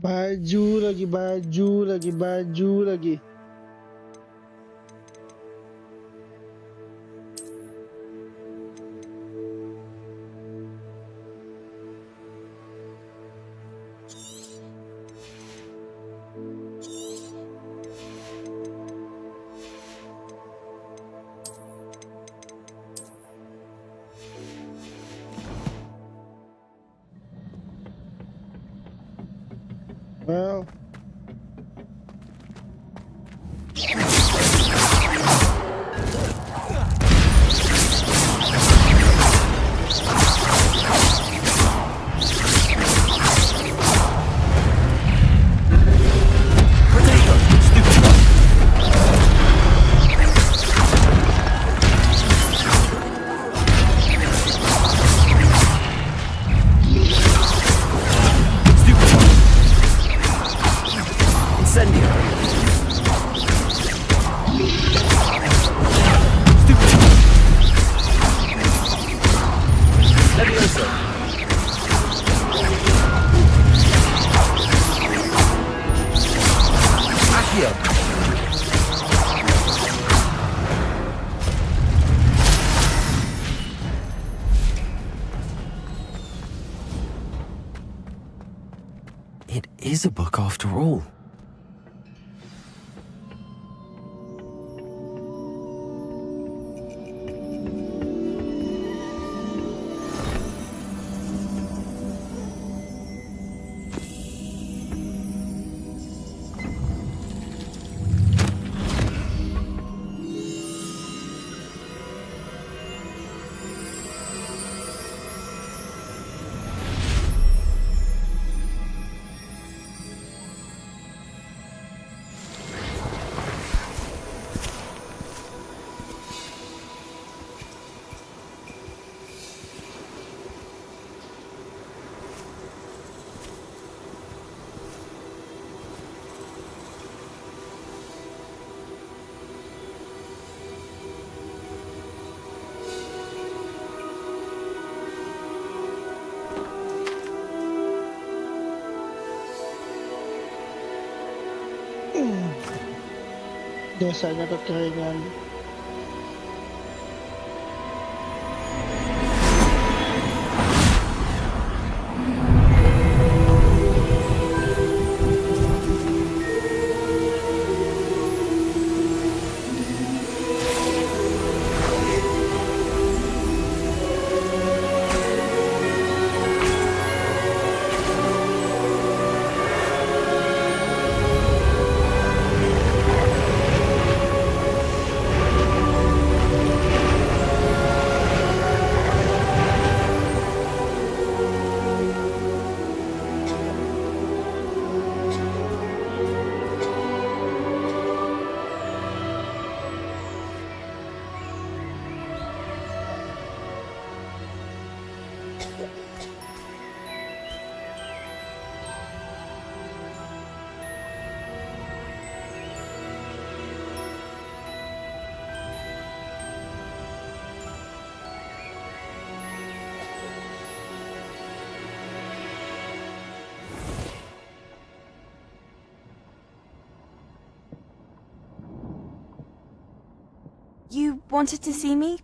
Baju lagi, baju lagi, baju lagi. Well, It is a book after all. Biasanya kekeringan. You wanted to see me?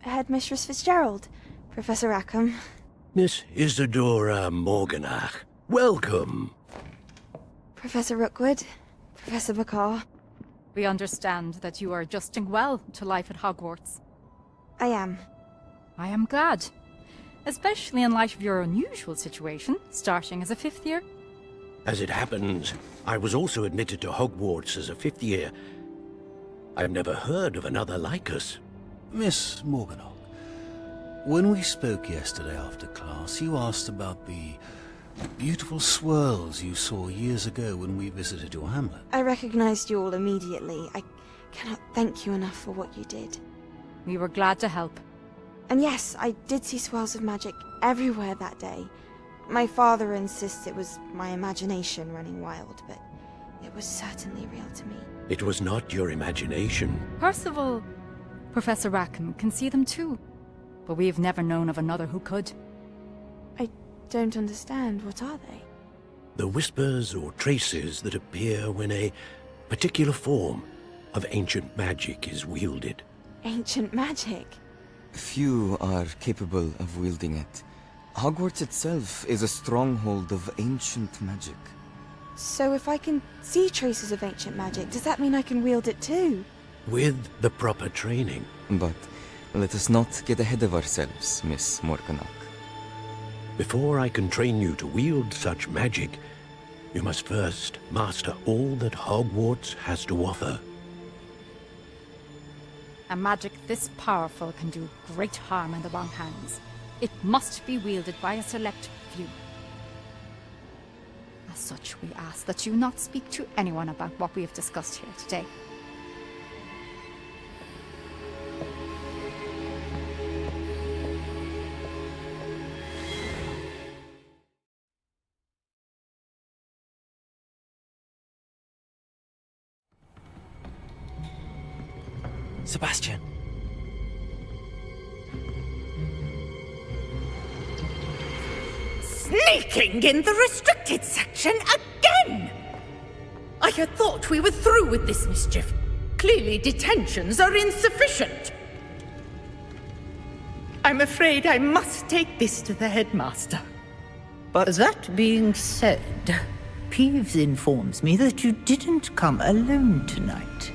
Headmistress Fitzgerald, Professor Rackham. Miss Isadora Morganach, welcome. Professor Rookwood, Professor McCaw. We understand that you are adjusting well to life at Hogwarts. I am. I am glad. Especially in light of your unusual situation, starting as a 5th year. As it happens, I was also admitted to Hogwarts as a 5th year. I've never heard of another like us. Miss Morganach, when we spoke yesterday after class, you asked about the beautiful swirls you saw years ago when we visited your hamlet. I recognized you all immediately. I cannot thank you enough for what you did. We were glad to help. And yes, I did see swirls of magic everywhere that day. My father insists it was my imagination running wild, but it was certainly real to me. It was not your imagination. Percival, Professor Rackham can see them too. But we've never known of another who could. I don't understand. What are they? The whispers or traces that appear when a particular form of ancient magic is wielded. Ancient magic? Few are capable of wielding it. Hogwarts itself is a stronghold of ancient magic. So if I can see traces of ancient magic, does that mean I can wield it too? With the proper training. But let us not get ahead of ourselves, Miss Morganach. Before I can train you to wield such magic, you must first master all that Hogwarts has to offer. A magic this powerful can do great harm in the wrong hands. It must be wielded by a select few. As such, we ask that you not speak to anyone about what we have discussed here today. Sebastian. Sneaking in the restricted section again! I had thought we were through with this mischief. Clearly detentions are insufficient. I'm afraid I must take this to the headmaster. But that being said, Peeves informs me that you didn't come alone tonight.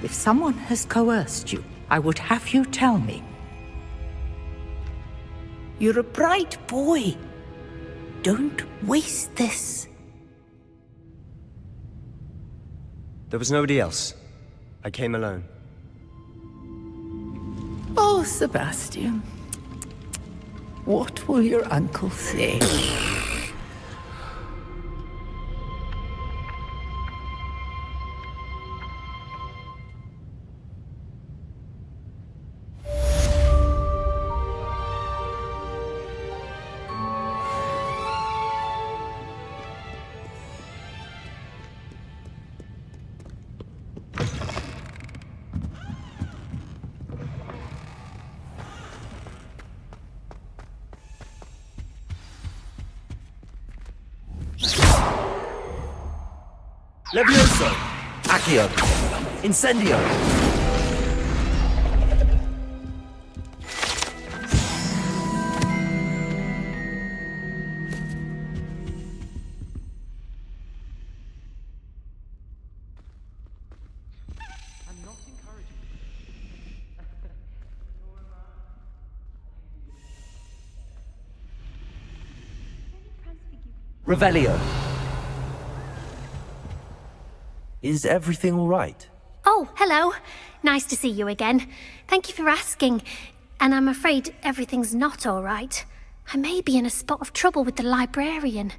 If someone has coerced you, I would have you tell me. You're a bright boy. Don't waste this. There was nobody else. I came alone. Oh, Sebastian. What will your uncle say? Levioso! Accio! Incendio! Revelio. Is everything all right? Oh, hello. Nice to see you again. Thank you for asking. And I'm afraid everything's not all right. I may be in a spot of trouble with the librarian.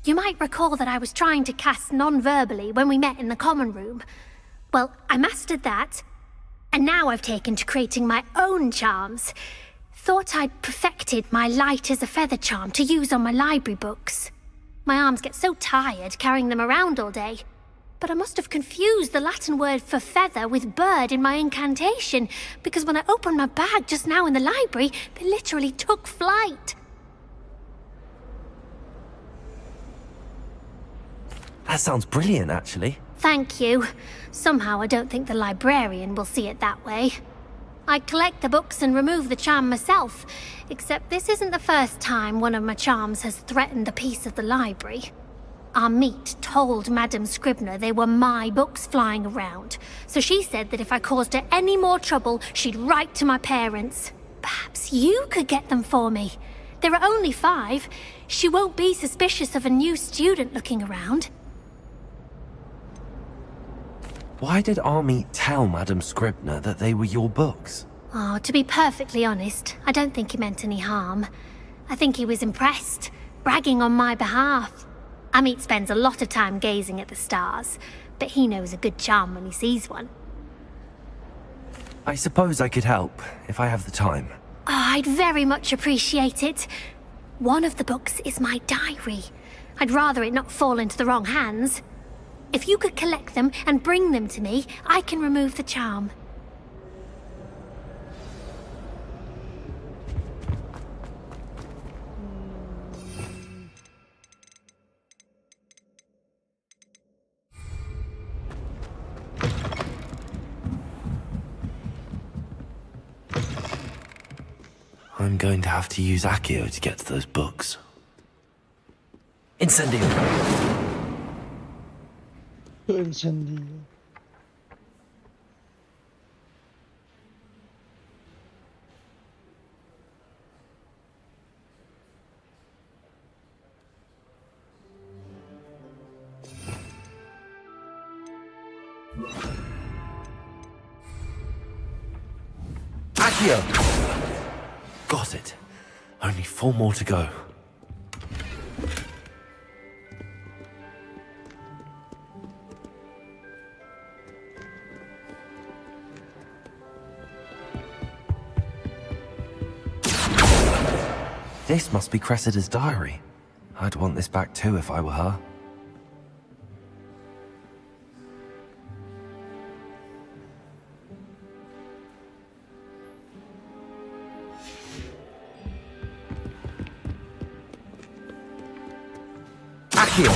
You might recall that I was trying to cast non-verbally when we met in the common room. Well, I mastered that, and now I've taken to creating my own charms. Thought I'd perfected my light as a feather charm to use on my library books. My arms get so tired carrying them around all day. But I must have confused the Latin word for feather with bird in my incantation, because when I opened my bag just now in the library, they literally took flight. That sounds brilliant, actually. Thank you. Somehow I don't think the librarian will see it that way. I collect the books and remove the charm myself, except this isn't the first time one of my charms has threatened the peace of the library. Our meet told Madame Scribner they were my books flying around, so she said that if I caused her any more trouble, she'd write to my parents. Perhaps you could get them for me. There are only 5. She won't be suspicious of a new student looking around. Why did Army tell Madame Scribner that they were your books? Oh, to be perfectly honest, I don't think he meant any harm. I think he was impressed, bragging on my behalf. Amit spends a lot of time gazing at the stars, but he knows a good charm when he sees one. I suppose I could help, if I have the time. Oh, I'd very much appreciate it. One of the books is my diary. I'd rather it not fall into the wrong hands. If you could collect them and bring them to me, I can remove the charm. I'm going to have to use Accio to get to those books. Incendio! Incendio. Accio! Got it. Only 4 more to go. This must be Cressida's diary. I'd want this back too if I were her. Accio!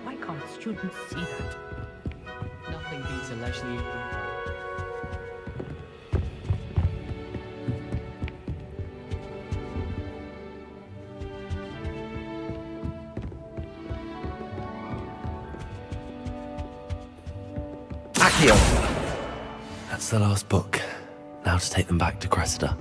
Why can't students see that? Nothing beats a leisurely... Accio! That's the last book. Now to take them back to Cressida.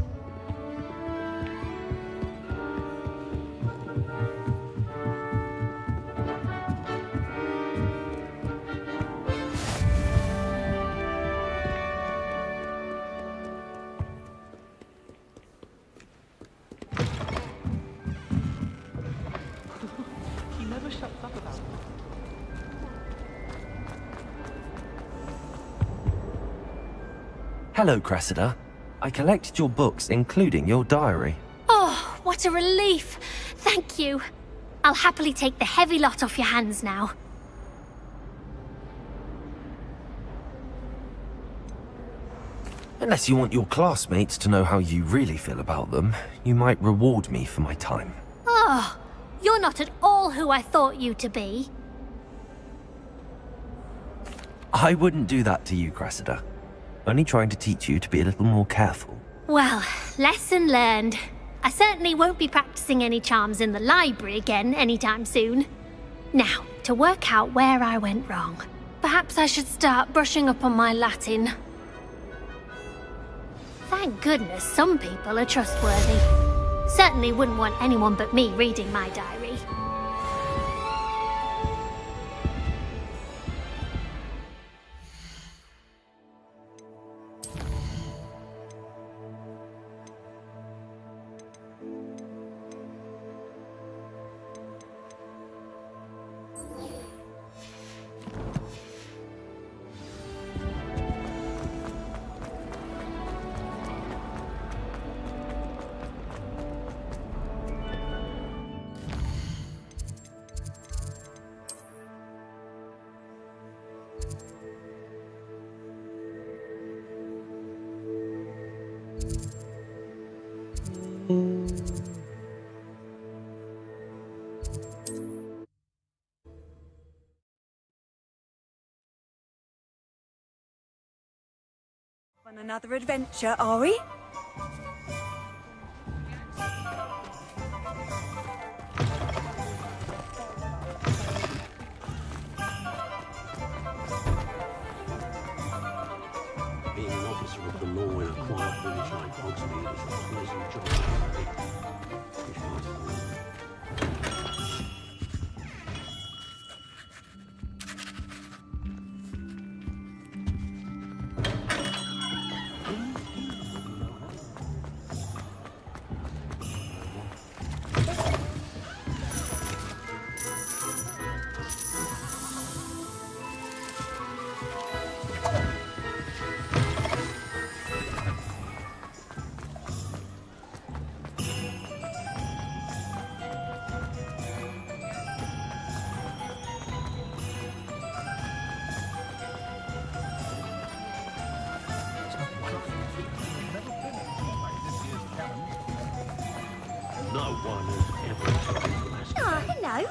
He never shuts up about it. Hello, Cressida. I collected your books, including your diary. Oh, what a relief. Thank you. I'll happily take the heavy lot off your hands now. Unless you want your classmates to know how you really feel about them, you might reward me for my time. Oh, you're not at all who I thought you to be. I wouldn't do that to you, Cressida. Only trying to teach you to be a little more careful. Well, lesson learned. I certainly won't be practicing any charms in the library again anytime soon. Now, to work out where I went wrong. Perhaps I should start brushing up on my Latin. Thank goodness some people are trustworthy. Certainly wouldn't want anyone but me reading my diary. On another adventure, are we? Being an officer of the law in a quiet village like Hogsmeade is a pleasant job. No one has ever taken the last. Ah, hello.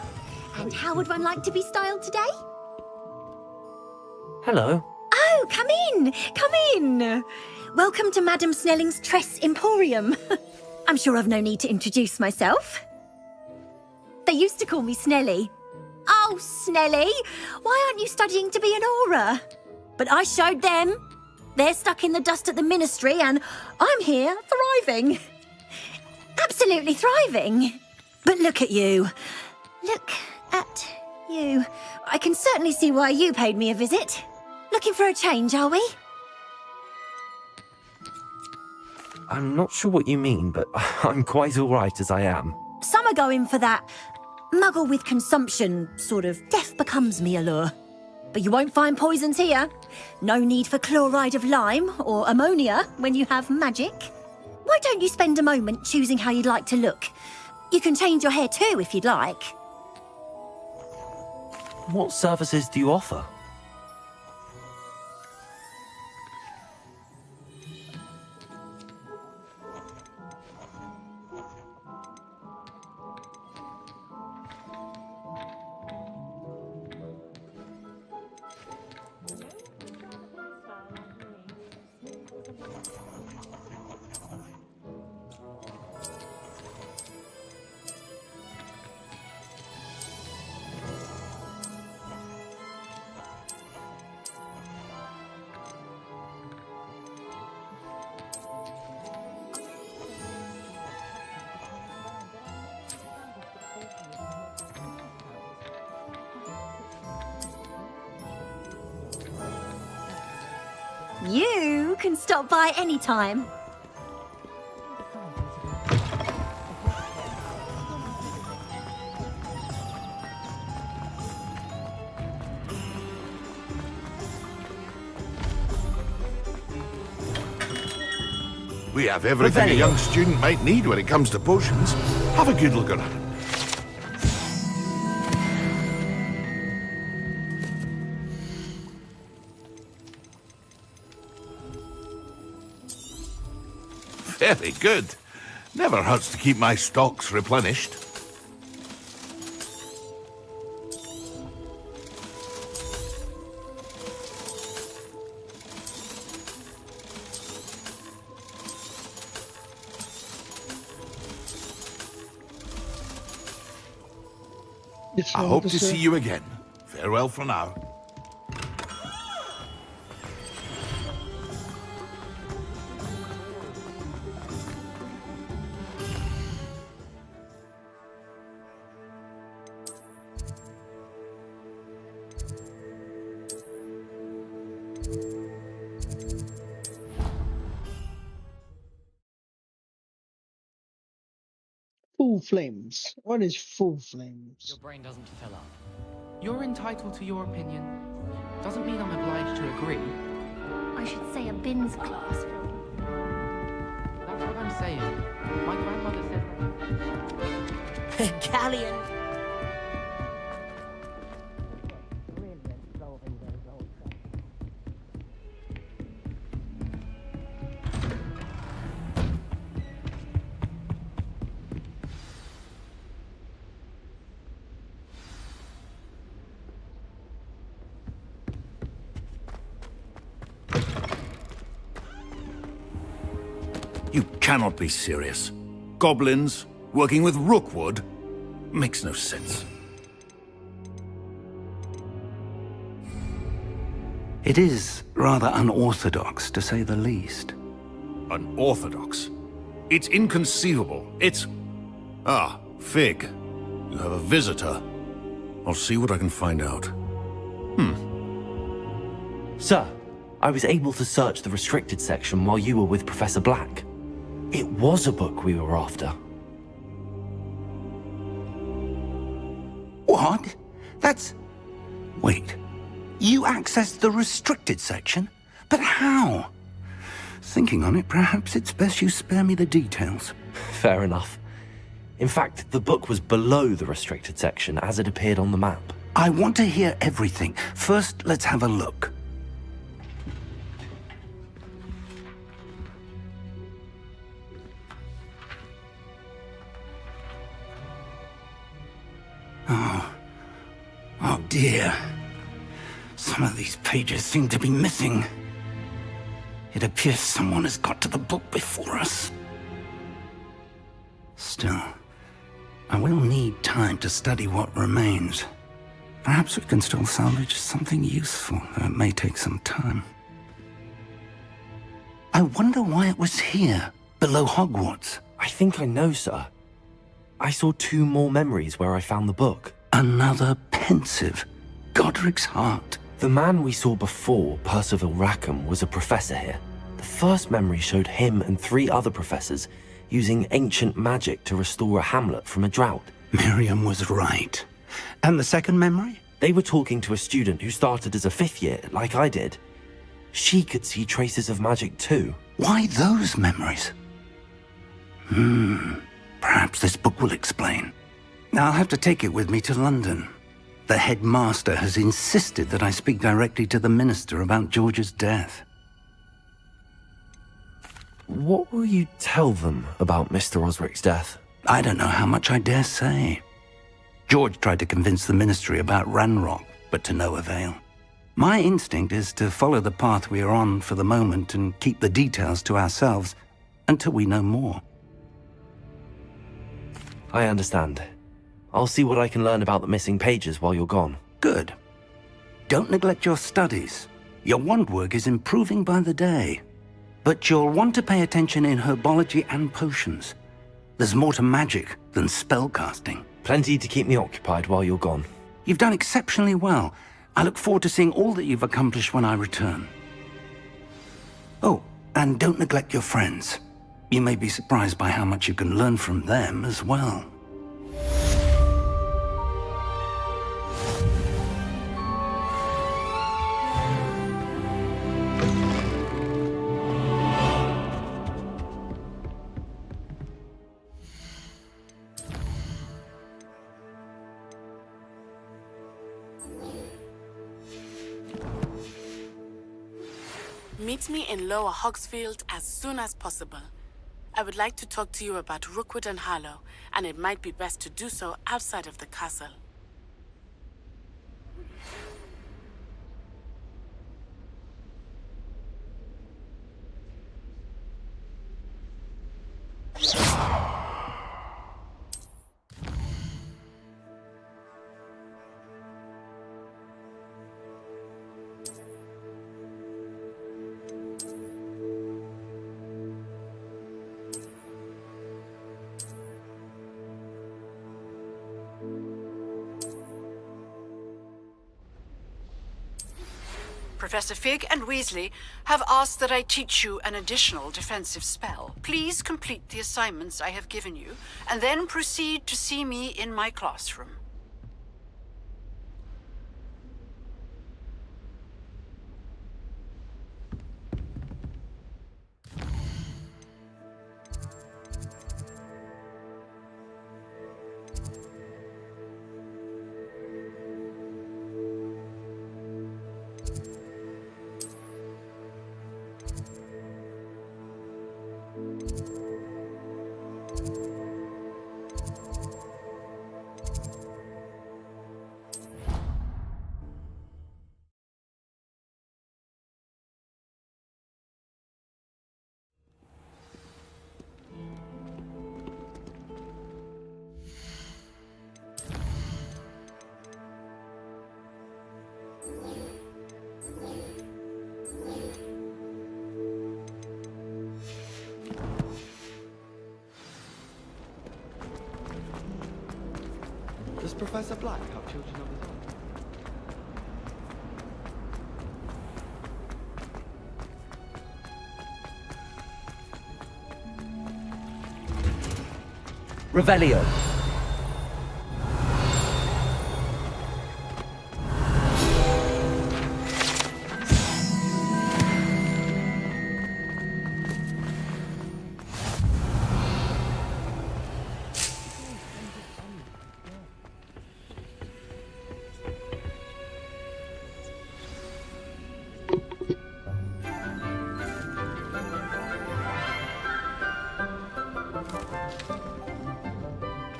And how would one like to be styled today? Hello. Oh, come in. Come in. Welcome to Madame Snelling's Tress Emporium. I'm sure I've no need to introduce myself. They used to call me Snelly. Oh, Snelly, why aren't you studying to be an aura? But I showed them. They're stuck in the dust at the ministry and I'm here, thriving. Absolutely thriving. But look at you. Look at you. I can certainly see why you paid me a visit. Looking for a change, are we? I'm not sure what you mean, but I'm quite all right as I am. Some are going for that muggle with consumption, sort of death becomes me allure. But you won't find poisons here. No need for chloride of lime or ammonia when you have magic. Why don't you spend a moment choosing how you'd like to look? You can change your hair too if you'd like. What services do you offer? You can stop by any time. We have everything a young student might need when it comes to potions. Have a good look around. Very good. Never hurts to keep my stocks replenished. I hope to see you again. Farewell for now. Full flames. What is full flames? Your brain doesn't fill up. You're entitled to your opinion. Doesn't mean I'm obliged to agree. I should say a bins class. That's what I'm saying. My grandmother said... Galleon. You cannot be serious. Goblins working with Rookwood? Makes no sense. It is rather unorthodox, to say the least. Unorthodox? It's inconceivable. It's... Ah, Fig. You have a visitor. I'll see what I can find out. Sir, I was able to search the restricted section while you were with Professor Black. It was a book we were after. What? That's... Wait. You accessed the restricted section? But how? Thinking on it, perhaps it's best you spare me the details. Fair enough. In fact, the book was below the restricted section as it appeared on the map. I want to hear everything. First, let's have a look. Oh dear. Some of these pages seem to be missing. It appears someone has got to the book before us. Still, I will need time to study what remains. Perhaps we can still salvage something useful, though it may take some time. I wonder why it was here, below Hogwarts. I think I know, sir. I saw 2 more memories where I found the book. Another pensive. Godric's heart. The man we saw before, Percival Rackham, was a professor here. The first memory showed him and 3 other professors using ancient magic to restore a hamlet from a drought. Miriam was right. And the second memory? They were talking to a student who started as a 5th year, like I did. She could see traces of magic too. Why those memories? Perhaps this book will explain. I'll have to take it with me to London. The headmaster has insisted that I speak directly to the minister about George's death. What will you tell them about Mr. Osric's death? I don't know how much I dare say. George tried to convince the ministry about Ranrock, but to no avail. My instinct is to follow the path we are on for the moment and keep the details to ourselves until we know more. I understand. I'll see what I can learn about the missing pages while you're gone. Good. Don't neglect your studies. Your wand work is improving by the day. But you'll want to pay attention in herbology and potions. There's more to magic than spellcasting. Plenty to keep me occupied while you're gone. You've done exceptionally well. I look forward to seeing all that you've accomplished when I return. Oh, and don't neglect your friends. You may be surprised by how much you can learn from them as well. Meet me in Lower Hogsfield as soon as possible. I would like to talk to you about Rookwood and Harlow, and it might be best to do so outside of the castle. Professor Fig and Weasley have asked that I teach you an additional defensive spell. Please complete the assignments I have given you, and then proceed to see me in my classroom. Does Professor Black have children of his own? Revelio.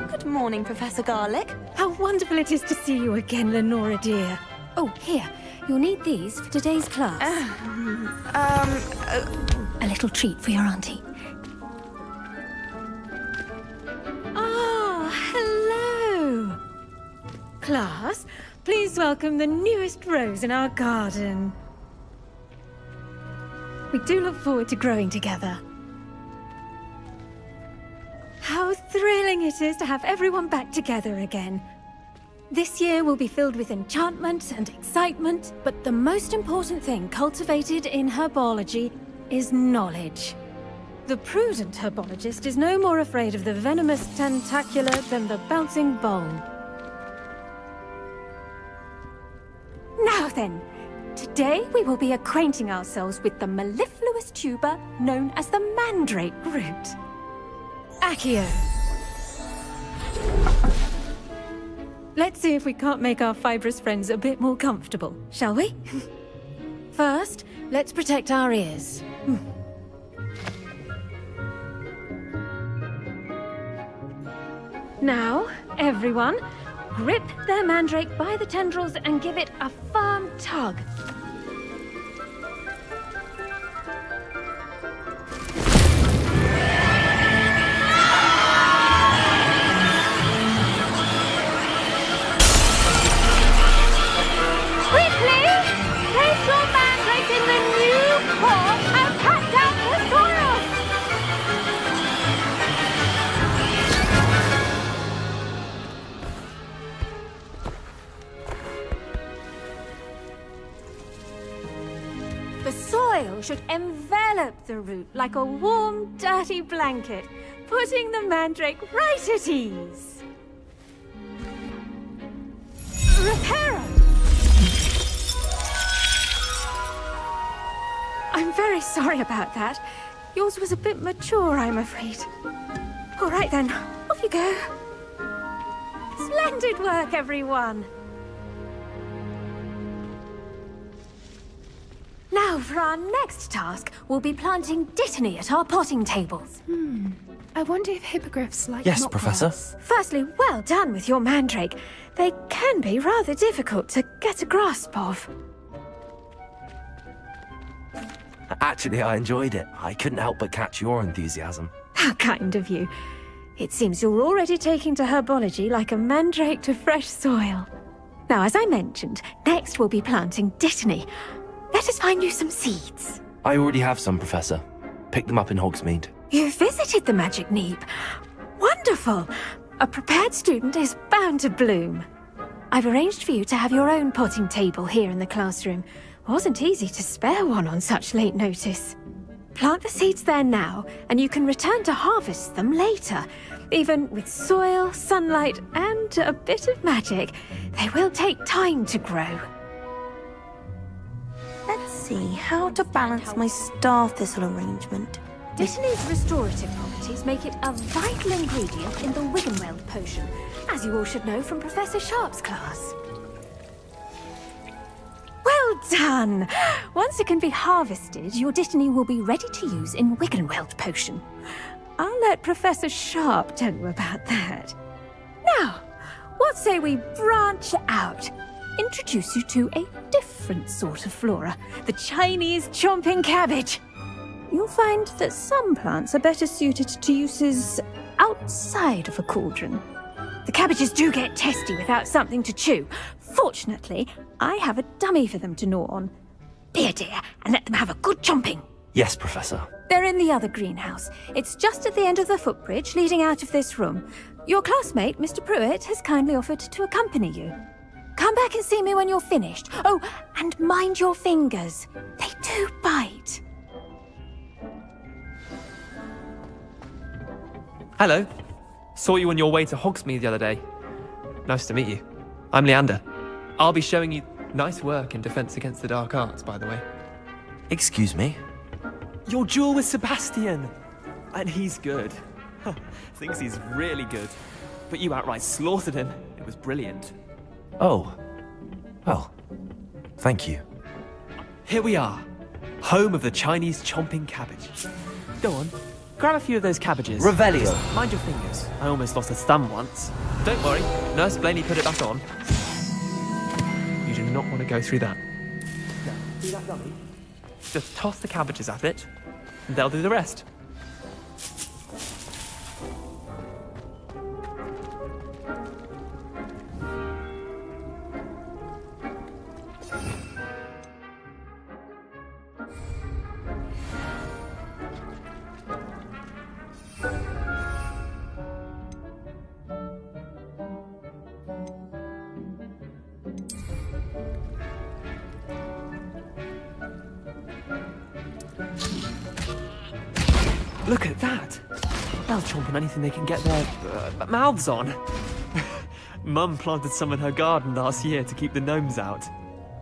Good morning, Professor Garlick. How wonderful it is to see you again, Lenora dear. Oh, here. You'll need these for today's class. A little treat for your auntie. Ah, hello. Class, please welcome the newest rose in our garden. We do look forward to growing together. How thrilling it is to have everyone back together again. This year will be filled with enchantment and excitement, but the most important thing cultivated in herbology is knowledge. The prudent herbologist is no more afraid of the venomous tentacula than the bouncing bulb. Now then, today we will be acquainting ourselves with the mellifluous tuber known as the mandrake root. Accio. Let's see if we can't make our fibrous friends a bit more comfortable, shall we? First, let's protect our ears. Now, everyone, grip their mandrake by the tendrils and give it a firm tug. The soil should envelop the root like a warm, dirty blanket, putting the mandrake right at ease. Reparo! I'm very sorry about that. Yours was a bit mature, I'm afraid. All right then, off you go. Splendid work, everyone. Now Now, for our next task, we'll be planting dittany at our potting tables. I wonder if hippogriffs like Yes, not Professor. grass. Firstly, well done with your mandrake. They can be rather difficult to get a grasp of. Actually, I enjoyed it. I couldn't help but catch your enthusiasm. How kind of you. It seems you're already taking to herbology like a mandrake to fresh soil. Now, as I mentioned, next we'll be planting dittany. Let us find you some seeds. I already have some, Professor. Picked them up in Hogsmeade. You visited the Magic Neep. Wonderful! A prepared student is bound to bloom. I've arranged for you to have your own potting table here in the classroom. Wasn't easy to spare one on such late notice. Plant the seeds there now, and you can return to harvest them later. Even with soil, sunlight, and a bit of magic, they will take time to grow. Let's see how to balance my star thistle arrangement. Dittany's restorative properties make it a vital ingredient in the Wiggenweld potion, as you all should know from Professor Sharp's class. Well done! Once it can be harvested, your dittany will be ready to use in Wiggenweld potion. I'll let Professor Sharp tell you about that. Now, what say we branch out? Introduce you to a different sort of flora, the Chinese chomping cabbage. You'll find that some plants are better suited to uses outside of a cauldron. The cabbages do get testy without something to chew. Fortunately, I have a dummy for them to gnaw on. Be a dear and let them have a good chomping. Yes, Professor. They're in the other greenhouse. It's just at the end of the footbridge leading out of this room. Your classmate, Mr. Pruitt, has kindly offered to accompany you. Come back and see me when you're finished. Oh, and mind your fingers. They do bite. Hello. Saw you on your way to Hogsmeade the other day. Nice to meet you. I'm Leander. I'll be showing you nice work in Defense Against the Dark Arts, by the way. Excuse me? Your duel with Sebastian! And he's good. Thinks he's really good. But you outright slaughtered him. It was brilliant. Oh. Well, thank you. Here we are. Home of the Chinese chomping cabbage. Go on. Grab a few of those cabbages. Revelio. Mind your fingers. I almost lost a thumb once. Don't worry. Nurse Blaney put it back on. You do not want to go through that. Now, see that dummy? Just toss the cabbages at it, and they'll do the rest. Look at that! They'll chomp on anything they can get their mouths on. Mum planted some in her garden last year to keep the gnomes out.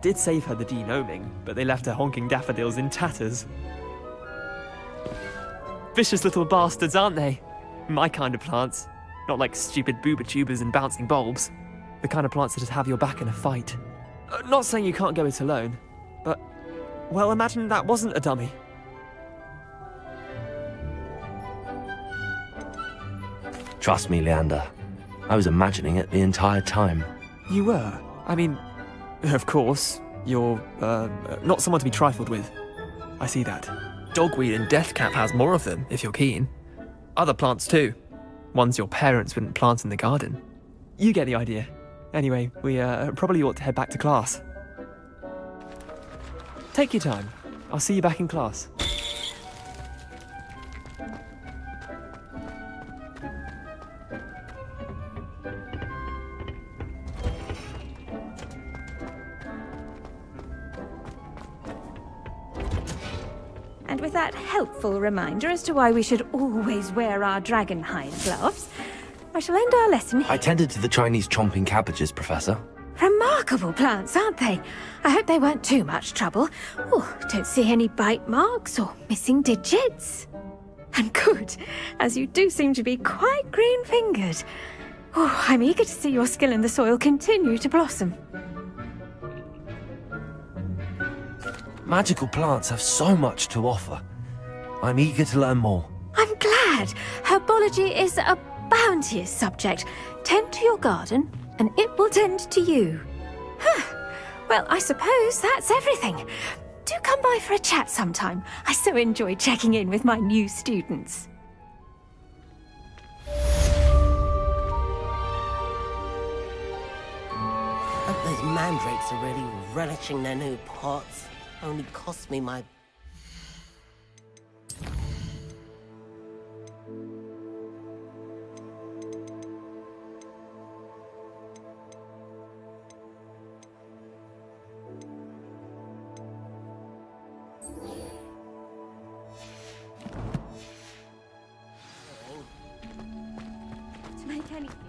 Did save her the de-gnoming, but they left her honking daffodils in tatters. Vicious little bastards, aren't they? My kind of plants. Not like stupid booba tubers and bouncing bulbs. The kind of plants that just have your back in a fight. Not saying you can't go it alone, but, well, imagine that wasn't a dummy. Trust me, Leander. I was imagining it the entire time. You were? I mean, of course, you're, not someone to be trifled with. I see that. Dogweed and deathcap has more of them, if you're keen. Other plants too. Ones your parents wouldn't plant in the garden. You get the idea. Anyway, we, probably ought to head back to class. Take your time. I'll see you back in class. And with that helpful reminder as to why we should always wear our dragon hide gloves, I shall end our lesson here. I tended to the Chinese chomping cabbages, Professor. Remarkable plants, aren't they? I hope they weren't too much trouble. Oh, don't see any bite marks or missing digits. And good, as you do seem to be quite green-fingered. Oh, I'm eager to see your skill in the soil continue to blossom. Magical plants have so much to offer. I'm eager to learn more. I'm glad. Herbology is a bounteous subject. Tend to your garden, and it will tend to you. Well, I suppose that's everything. Do come by for a chat sometime. I so enjoy checking in with my new students. Hope those mandrakes are really relishing their new pots. Only cost me my... To make anything.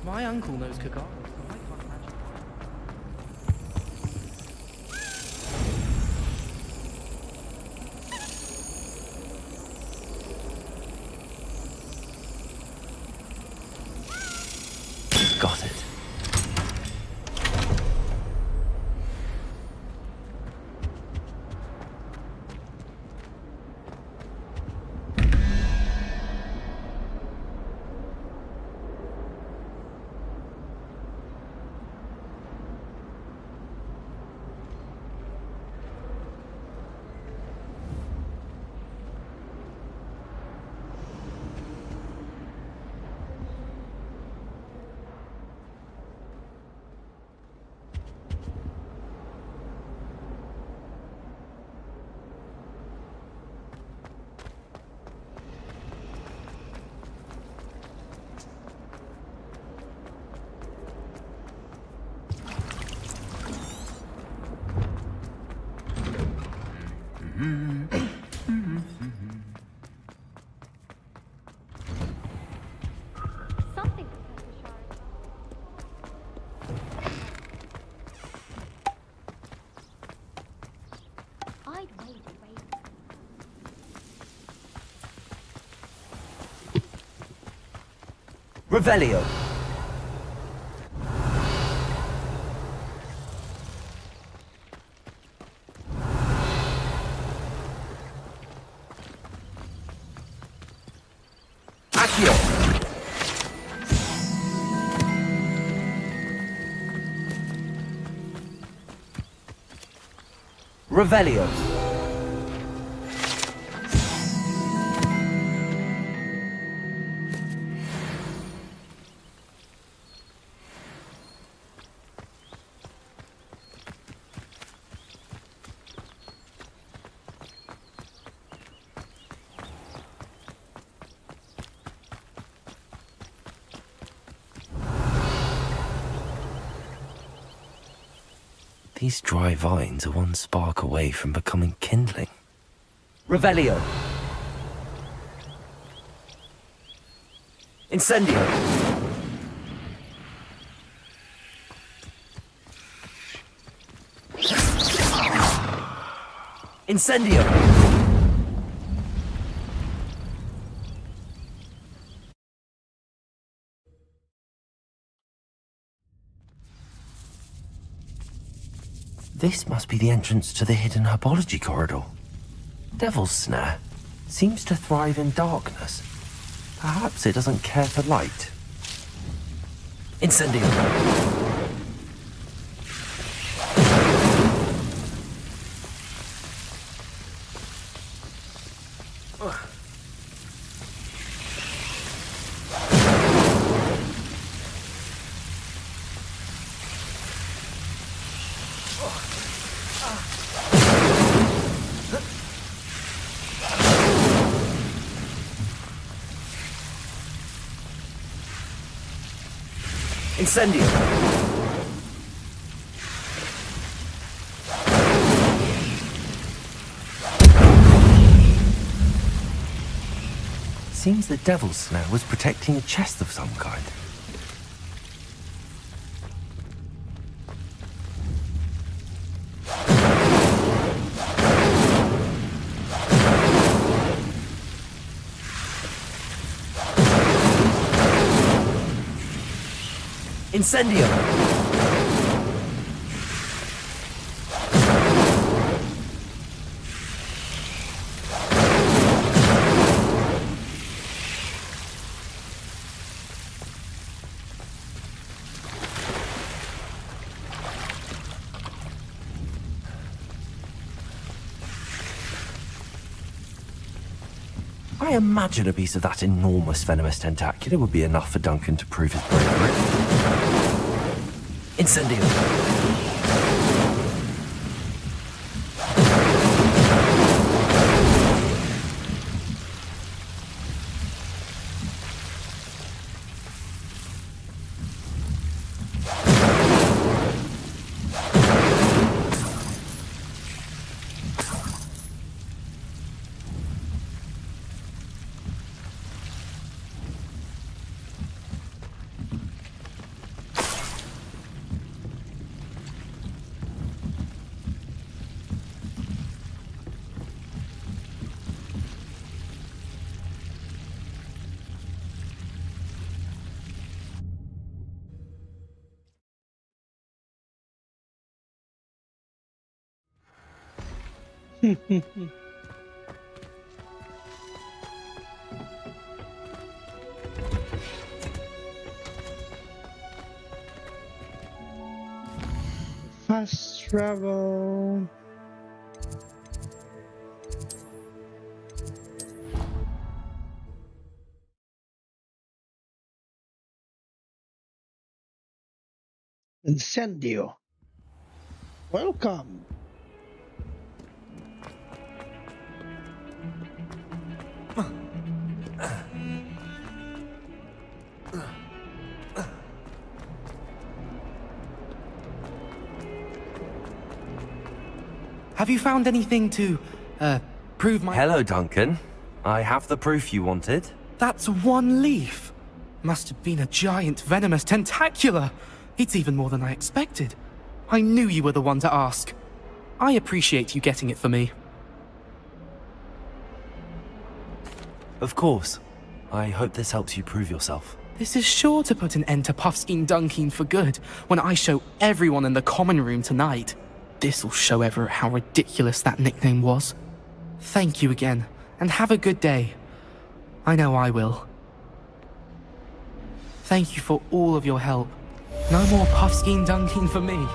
My uncle knows Kagara, but I can't imagine. Got it. Something. I'd made a raven. Revelio. Accio. Revelio. These dry vines are one spark away from becoming kindling. Revelio. Incendio. Incendio. This must be the entrance to the hidden herbology corridor. Devil's Snare seems to thrive in darkness. Perhaps it doesn't care for light. Incendio. Incendio. seems the devil's snare was protecting a chest of some kind. Incendio! I imagine a piece of that enormous venomous tentacular would be enough for Duncan to prove his bravery. Incendio! Fast travel. Incendio. Welcome. Have you found anything to, prove my— Hello, Duncan. I have the proof you wanted. That's one leaf. Must have been a giant venomous tentacula. It's even more than I expected. I knew you were the one to ask. I appreciate you getting it for me. Of course. I hope this helps you prove yourself. This is sure to put an end to Puffskein Dunkeen for good when I show everyone in the common room tonight. This'll show Everett how ridiculous that nickname was. Thank you again, and have a good day. I know I will. Thank you for all of your help. No more Puffskein Dunkeen for me.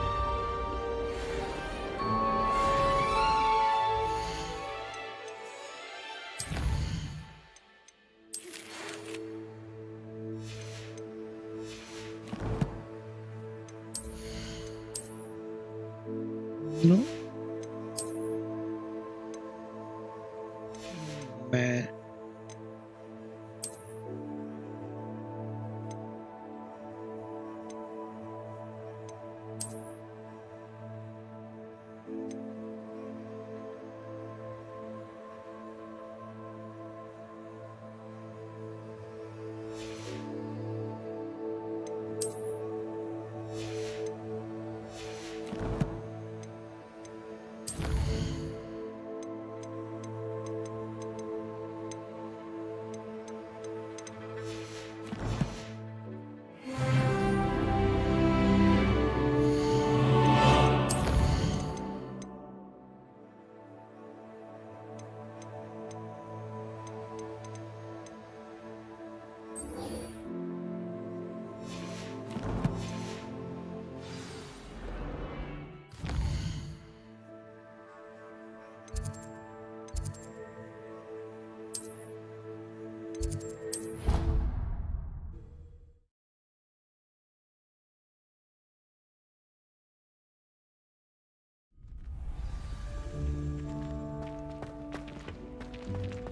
No? Meh.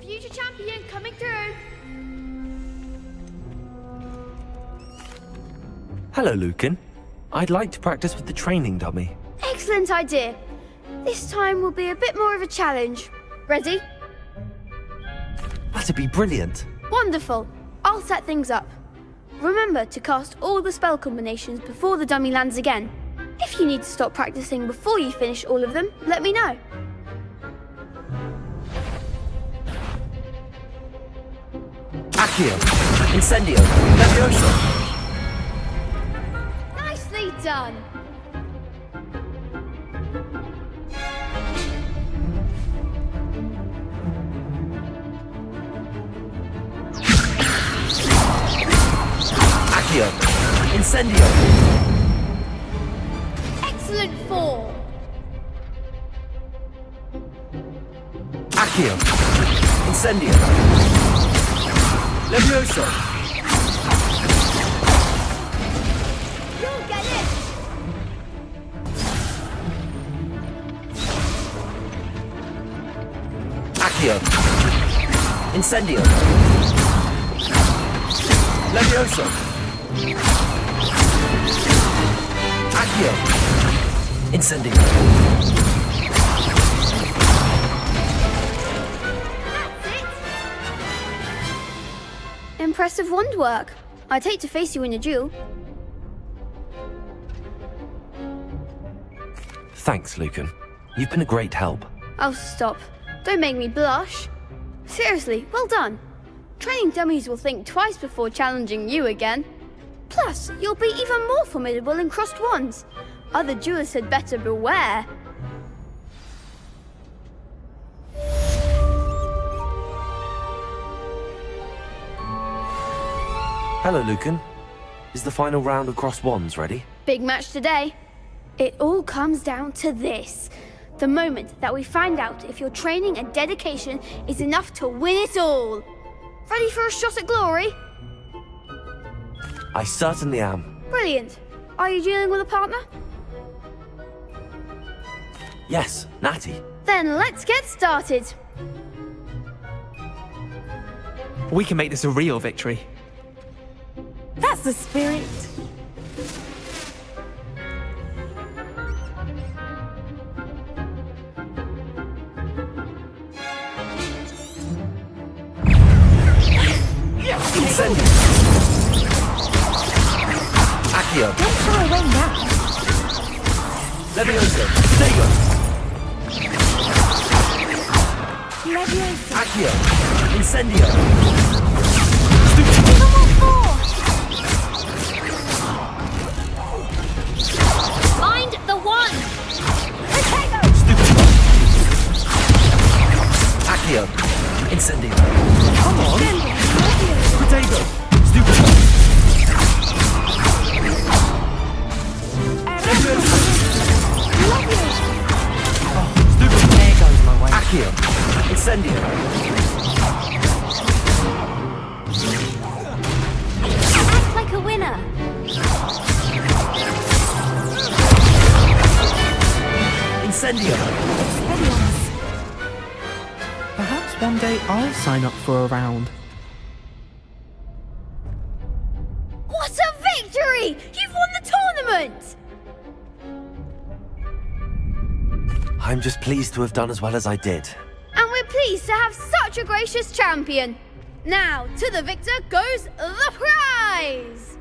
Future champion coming through. Hello, Lucan. I'd like to practice with the training dummy. Excellent idea. This time will be a bit more of a challenge. Ready? That'd be brilliant. Wonderful. I'll set things up. Remember to cast all the spell combinations before the dummy lands again. If you need to stop practicing before you finish all of them, let me know. Accio! Incendio! Levioso! Nicely done. Accio! Incendio! Excellent form. Accio! Incendio! Levioso! You'll get it. Accio! Incendio! Levioso! Accio! Incendio! Impressive wand work. I'd hate to face you in a duel. Thanks, Lucan. You've been a great help. Oh, stop. Don't make me blush. Seriously, well done. Training dummies will think twice before challenging you again. Plus, you'll be even more formidable in crossed wands. Other duelists had better beware. Hello, Lucan. Is the final round of crossed wands ready? Big match today. It all comes down to this. The moment that we find out if your training and dedication is enough to win it all. Ready for a shot at glory? I certainly am. Brilliant. Are you dealing with a partner? Yes, Natty. Then let's get started. We can make this a real victory. That's the spirit. Incendio! Accio! Don't shy away now. Levioso! Stego! Levioso. Accio! Incendio! Find the one! Accio! Incendio! Come on! Protego! There goes my way. Accio! Incendio! Act like a winner! Incendio! Perhaps one day I'll sign up for a round. What a victory! You've won the tournament! I'm just pleased to have done as well as I did. And we're pleased to have such a gracious champion. Now, to the victor goes the prize!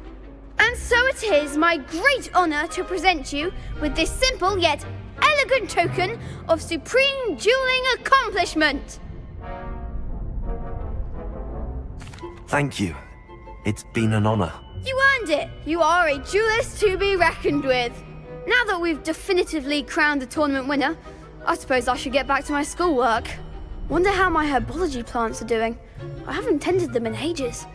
And so it is my great honor to present you with this simple yet elegant token of supreme dueling accomplishment. Thank you. It's been an honor. You earned it. You are a duelist to be reckoned with. Now that we've definitively crowned the tournament winner, I suppose I should get back to my schoolwork. Wonder how my herbology plants are doing. I haven't tended them in ages.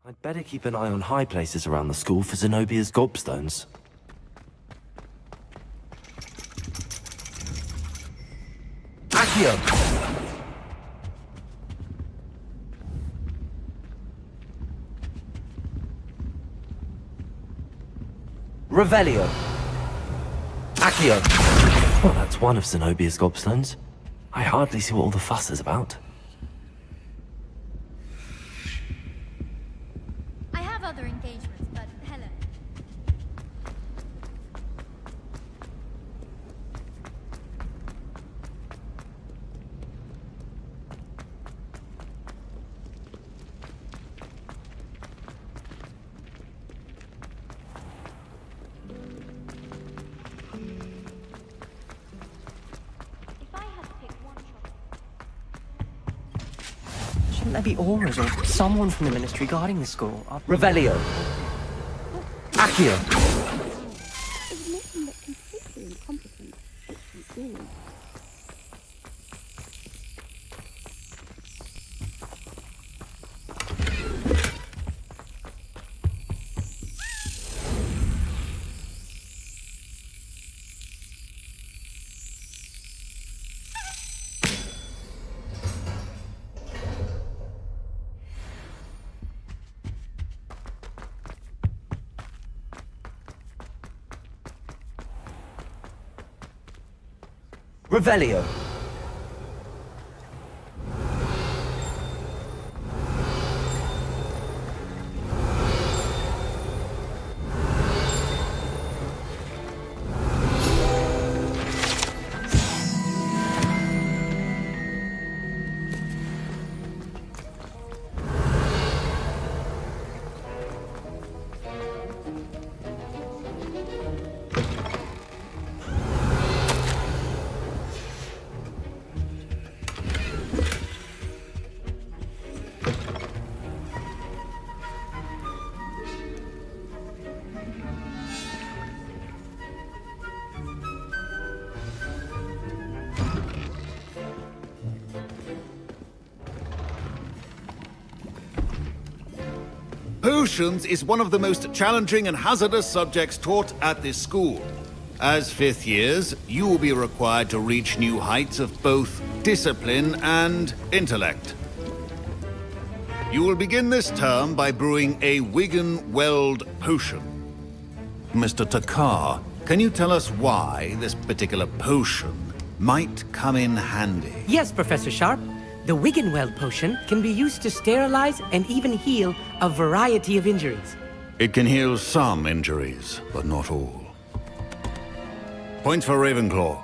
I'd better keep an eye on high places around the school for Zenobia's gobstones. Accio! Revelio! Accio! Well, that's one of Zenobia's gobstones. I hardly see what all the fuss is about. I have other engagements, but hello. Shouldn't there be auras or someone from the ministry guarding the school? Revelio! Accio! Revelio! Potions is one of the most challenging and hazardous subjects taught at this school. As fifth years, you will be required to reach new heights of both discipline and intellect. You will begin this term by brewing a Wigan-Weld potion. Mr. Takar, can you tell us why this particular potion might come in handy? Yes, Professor Sharp. The Wigan-Weld potion can be used to sterilize and even heal a variety of injuries. It can heal some injuries, but not all. Point for Ravenclaw.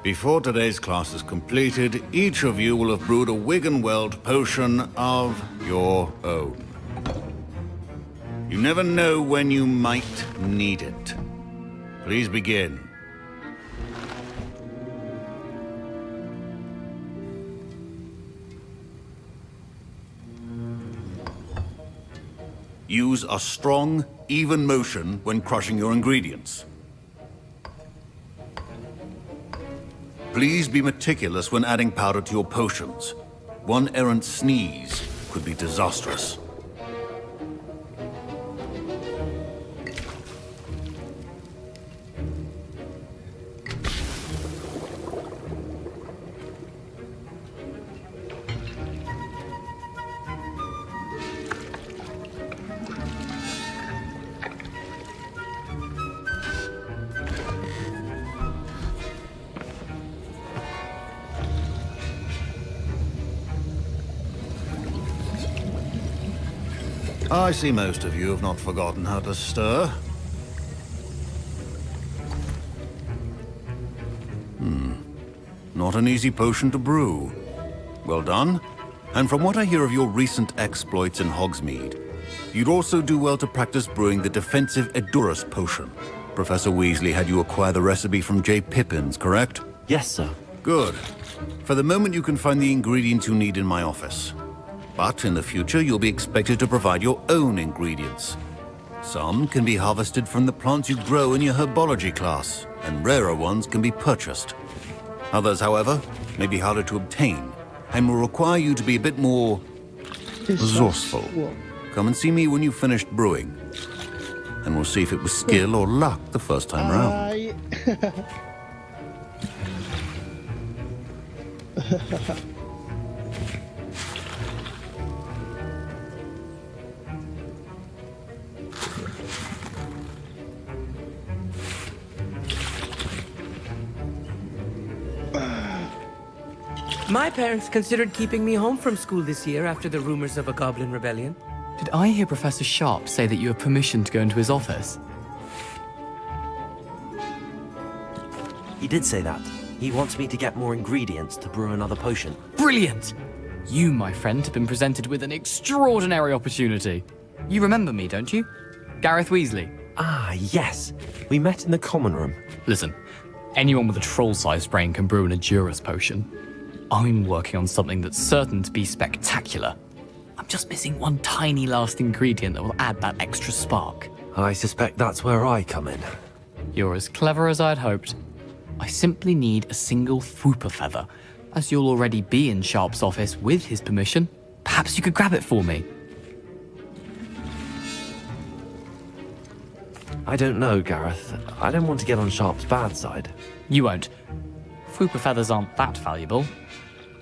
Before today's class is completed, each of you will have brewed a Wigan-Weld potion of your own. You never know when you might need it. Please begin. Use a strong, even motion when crushing your ingredients. Please be meticulous when adding powder to your potions. One errant sneeze could be disastrous. I see most of you have not forgotten how to stir. Not an easy potion to brew. Well done. And from what I hear of your recent exploits in Hogsmeade, you'd also do well to practice brewing the defensive Edurus potion. Professor Weasley had you acquire the recipe from J. Pippins, correct? Yes, sir. Good. For the moment, you can find the ingredients you need in my office. But in the future, you'll be expected to provide your own ingredients. Some can be harvested from the plants you grow in your herbology class, and rarer ones can be purchased. Others, however, may be harder to obtain, and will require you to be a bit more resourceful. Come and see me when you've finished brewing. And we'll see if it was skill or luck the first time round. My parents considered keeping me home from school this year after the rumors of a goblin rebellion. Did I hear Professor Sharp say that you have permission to go into his office? He did say that. He wants me to get more ingredients to brew another potion. Brilliant! You, my friend, have been presented with an extraordinary opportunity. You remember me, don't you? Gareth Weasley. Ah, yes. We met in the common room. Listen, anyone with a troll-sized brain can brew an Edurus potion. I'm working on something that's certain to be spectacular. I'm just missing one tiny last ingredient that will add that extra spark. I suspect that's where I come in. You're as clever as I'd hoped. I simply need a single Fwooper feather. As you'll already be in Sharp's office with his permission, perhaps you could grab it for me. I don't know, Gareth. I don't want to get on Sharp's bad side. You won't. Fwooper feathers aren't that valuable.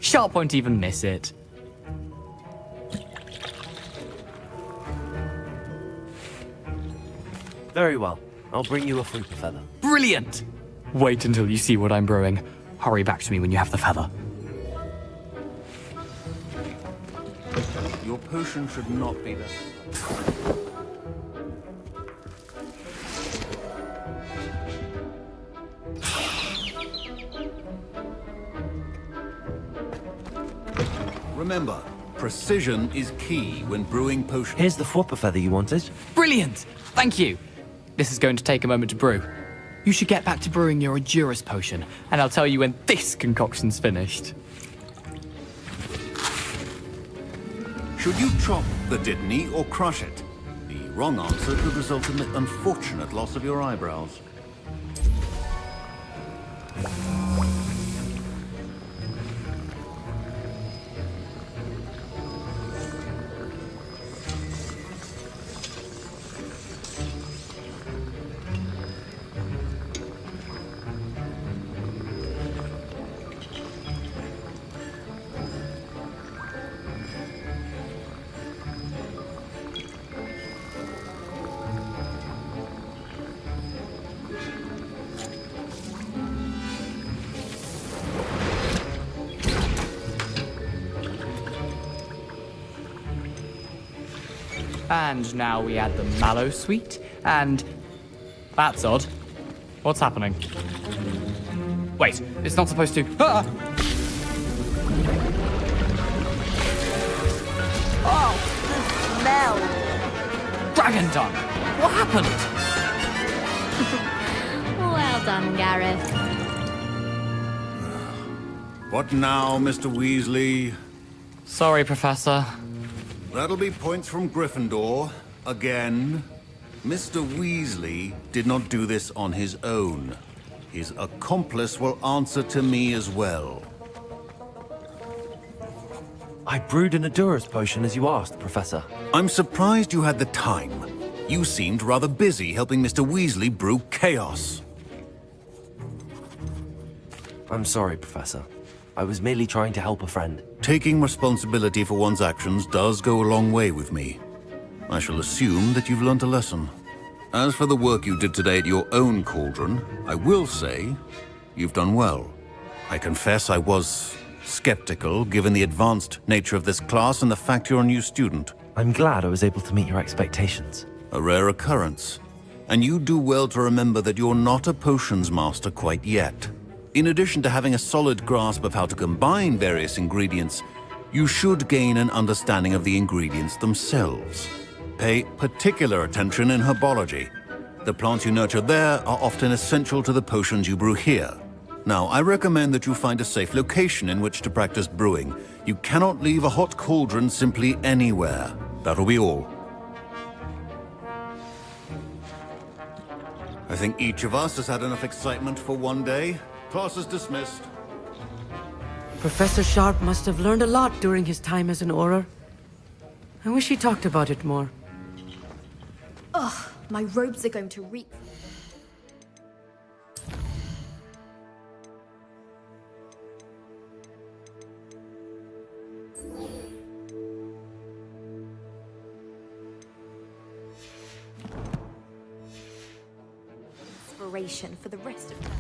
Sharp won't even miss it. Very well. I'll bring you a Fwooper feather. Brilliant! Wait until you see what I'm brewing. Hurry back to me when you have the feather. Your potion should not be there. Remember, precision is key when brewing potions. Here's the Fwooper feather you wanted. Brilliant! Thank you! This is going to take a moment to brew. You should get back to brewing your Edurus potion, and I'll tell you when this concoction's finished. Should you chop the Dittany or crush it? The wrong answer could result in the unfortunate loss of your eyebrows. And now we add the mallow sweet, and... That's odd. What's happening? Wait, it's not supposed to... Ah! Oh, the smell! Dragon tongue! What happened? Well done, Gareth. What now, Mr. Weasley? Sorry, Professor. That'll be points from Gryffindor. Again. Mr. Weasley did not do this on his own. His accomplice will answer to me as well. I brewed an Edurus potion as you asked, Professor. I'm surprised you had the time. You seemed rather busy helping Mr. Weasley brew chaos. I'm sorry, Professor. I was merely trying to help a friend. Taking responsibility for one's actions does go a long way with me. I shall assume that you've learnt a lesson. As for the work you did today at your own cauldron, I will say you've done well. I confess I was skeptical, given the advanced nature of this class and the fact you're a new student. I'm glad I was able to meet your expectations. A rare occurrence. And you do well to remember that you're not a potions master quite yet. In addition to having a solid grasp of how to combine various ingredients, you should gain an understanding of the ingredients themselves. Pay particular attention in herbology. The plants you nurture there are often essential to the potions you brew here. Now, I recommend that you find a safe location in which to practice brewing. You cannot leave a hot cauldron simply anywhere. That'll be all. I think each of us has had enough excitement for one day. Class is dismissed. Professor Sharp must have learned a lot during his time as an Auror. I wish he talked about it more. Ugh, my robes are going to reek. Inspiration for the rest of time.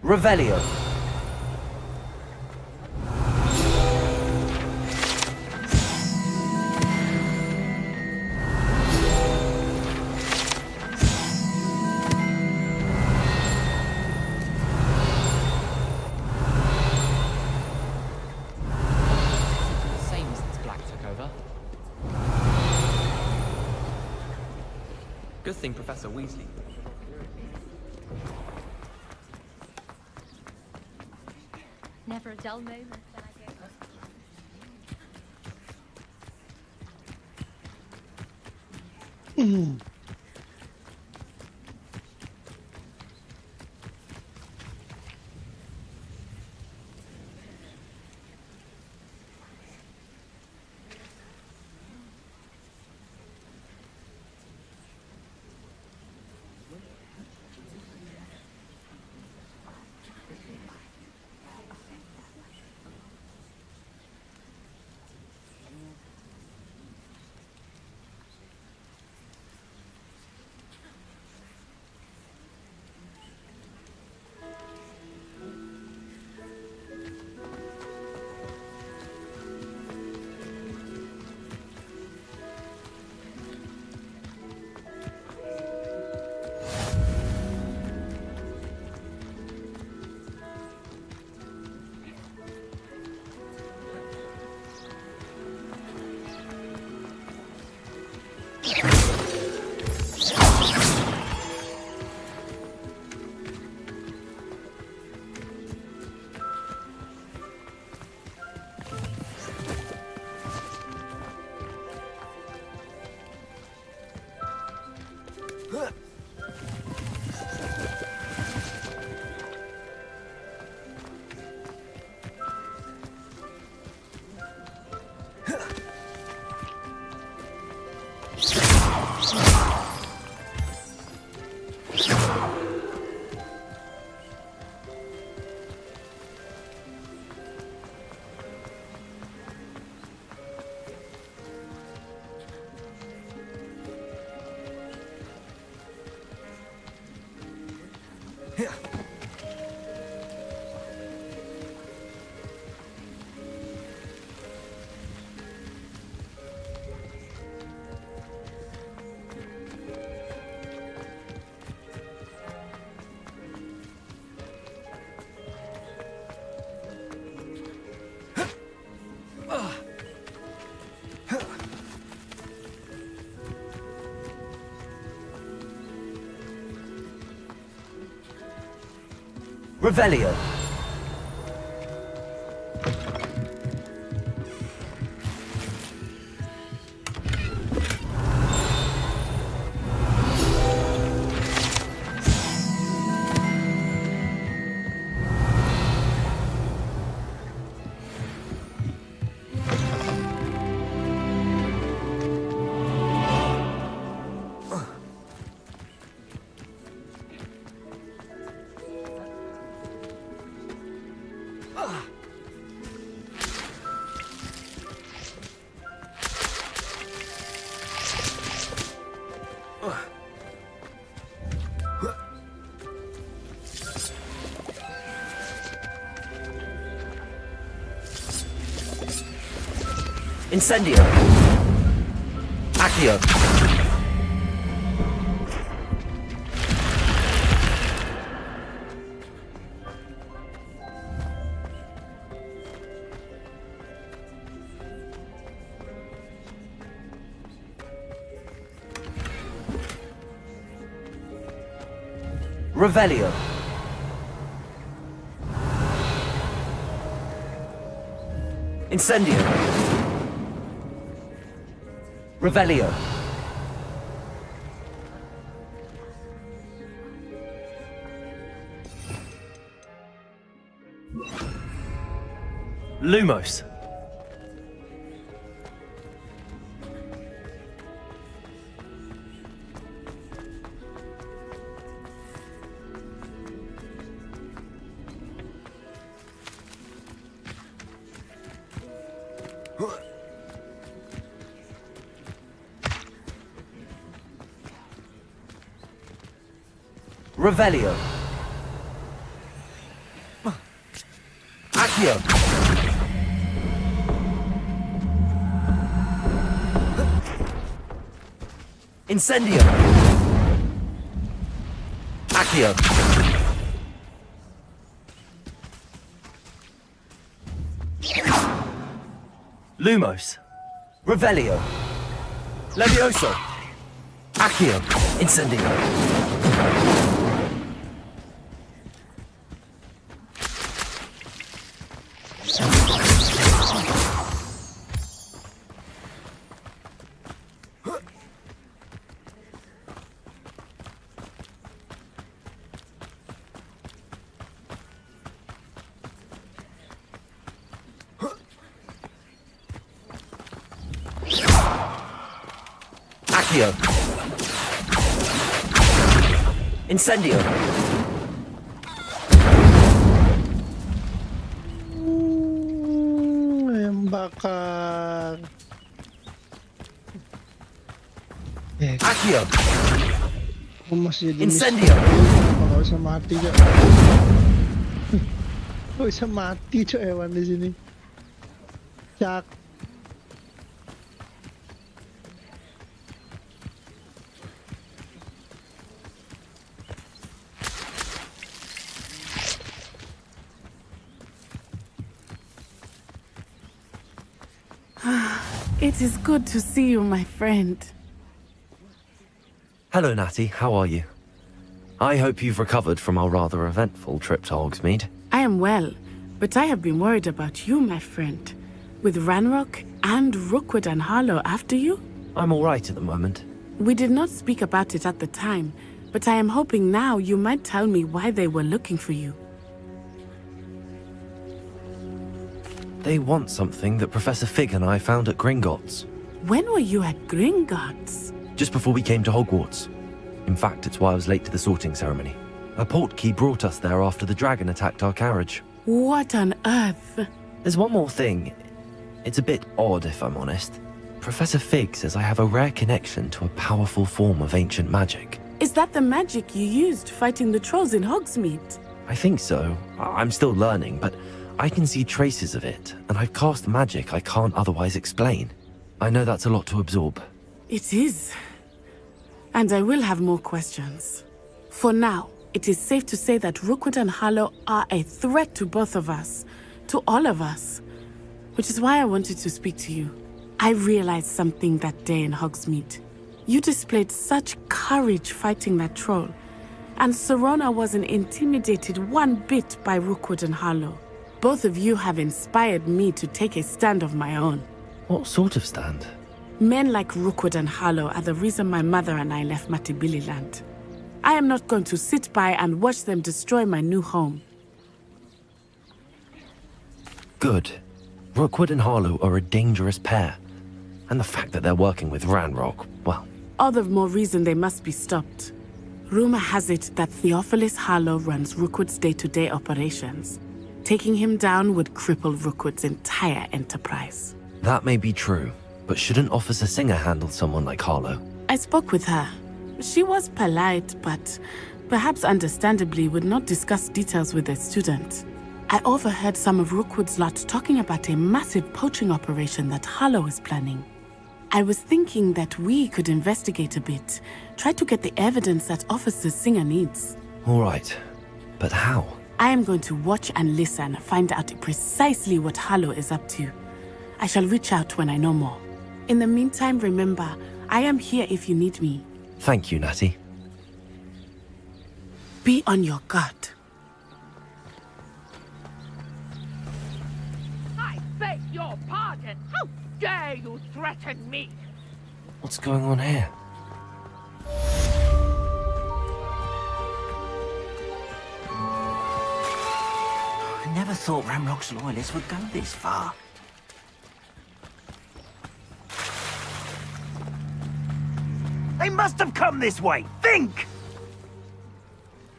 Revelio. Same since Black took over. Good thing Professor Weasley. Never a dull moment when I go. Revelio. Incendio. Accio. Accio. Revelio. Incendio. Revelio. Lumos. Revelio. Accio. Incendio. Accio. Lumos. Revelio. Levioso. Accio. Incendio. Accio. Incendio. Ayam bakar. Accio. Aku masih jadi Incendio. Kalau bisa mati cok. Kok bisa mati cok hewan di sini. Cak. It is good to see you, my friend. Hello, Natty. How are you? I hope you've recovered from our rather eventful trip to Hogsmeade. I am well, but I have been worried about you, my friend. With Ranrock and Rookwood and Harlow after you? I'm all right at the moment. We did not speak about it at the time, but I am hoping now you might tell me why they were looking for you. They want something that Professor Fig and I found at Gringotts. When were you at Gringotts? Just before we came to Hogwarts. In fact, it's why I was late to the sorting ceremony. A portkey brought us there after the dragon attacked our carriage. What on earth? There's one more thing. It's a bit odd, if I'm honest. Professor Fig says I have a rare connection to a powerful form of ancient magic. Is that the magic you used fighting the trolls in Hogsmeade? I think so. I'm still learning, but I can see traces of it, and I've cast magic I can't otherwise explain. I know that's a lot to absorb. It is. And I will have more questions. For now, it is safe to say that Rookwood and Harlow are a threat to both of us. To all of us. Which is why I wanted to speak to you. I realized something that day in Hogsmeade. You displayed such courage fighting that troll. And Serona wasn't intimidated one bit by Rookwood and Harlow. Both of you have inspired me to take a stand of my own. What sort of stand? Men like Rookwood and Harlow are the reason my mother and I left Matibili-land. I am not going to sit by and watch them destroy my new home. Good. Rookwood and Harlow are a dangerous pair. And the fact that they're working with Ranrock, well... All the more reason they must be stopped. Rumor has it that Theophilus Harlow runs Rookwood's day-to-day operations. Taking him down would cripple Rookwood's entire enterprise. That may be true, but shouldn't Officer Singer handle someone like Harlow? I spoke with her. She was polite, but perhaps understandably would not discuss details with a student. I overheard some of Rookwood's lot talking about a massive poaching operation that Harlow is planning. I was thinking that we could investigate a bit. Try to get the evidence that Officer Singer needs. All right. But how? I am going to watch and listen, find out precisely what Harlow is up to. I shall reach out when I know more. In the meantime, remember, I am here if you need me. Thank you, Natty. Be on your guard. I beg your pardon. How dare you threaten me? What's going on here? I never thought Ramrock's loyalists would go this far. They must have come this way! Think!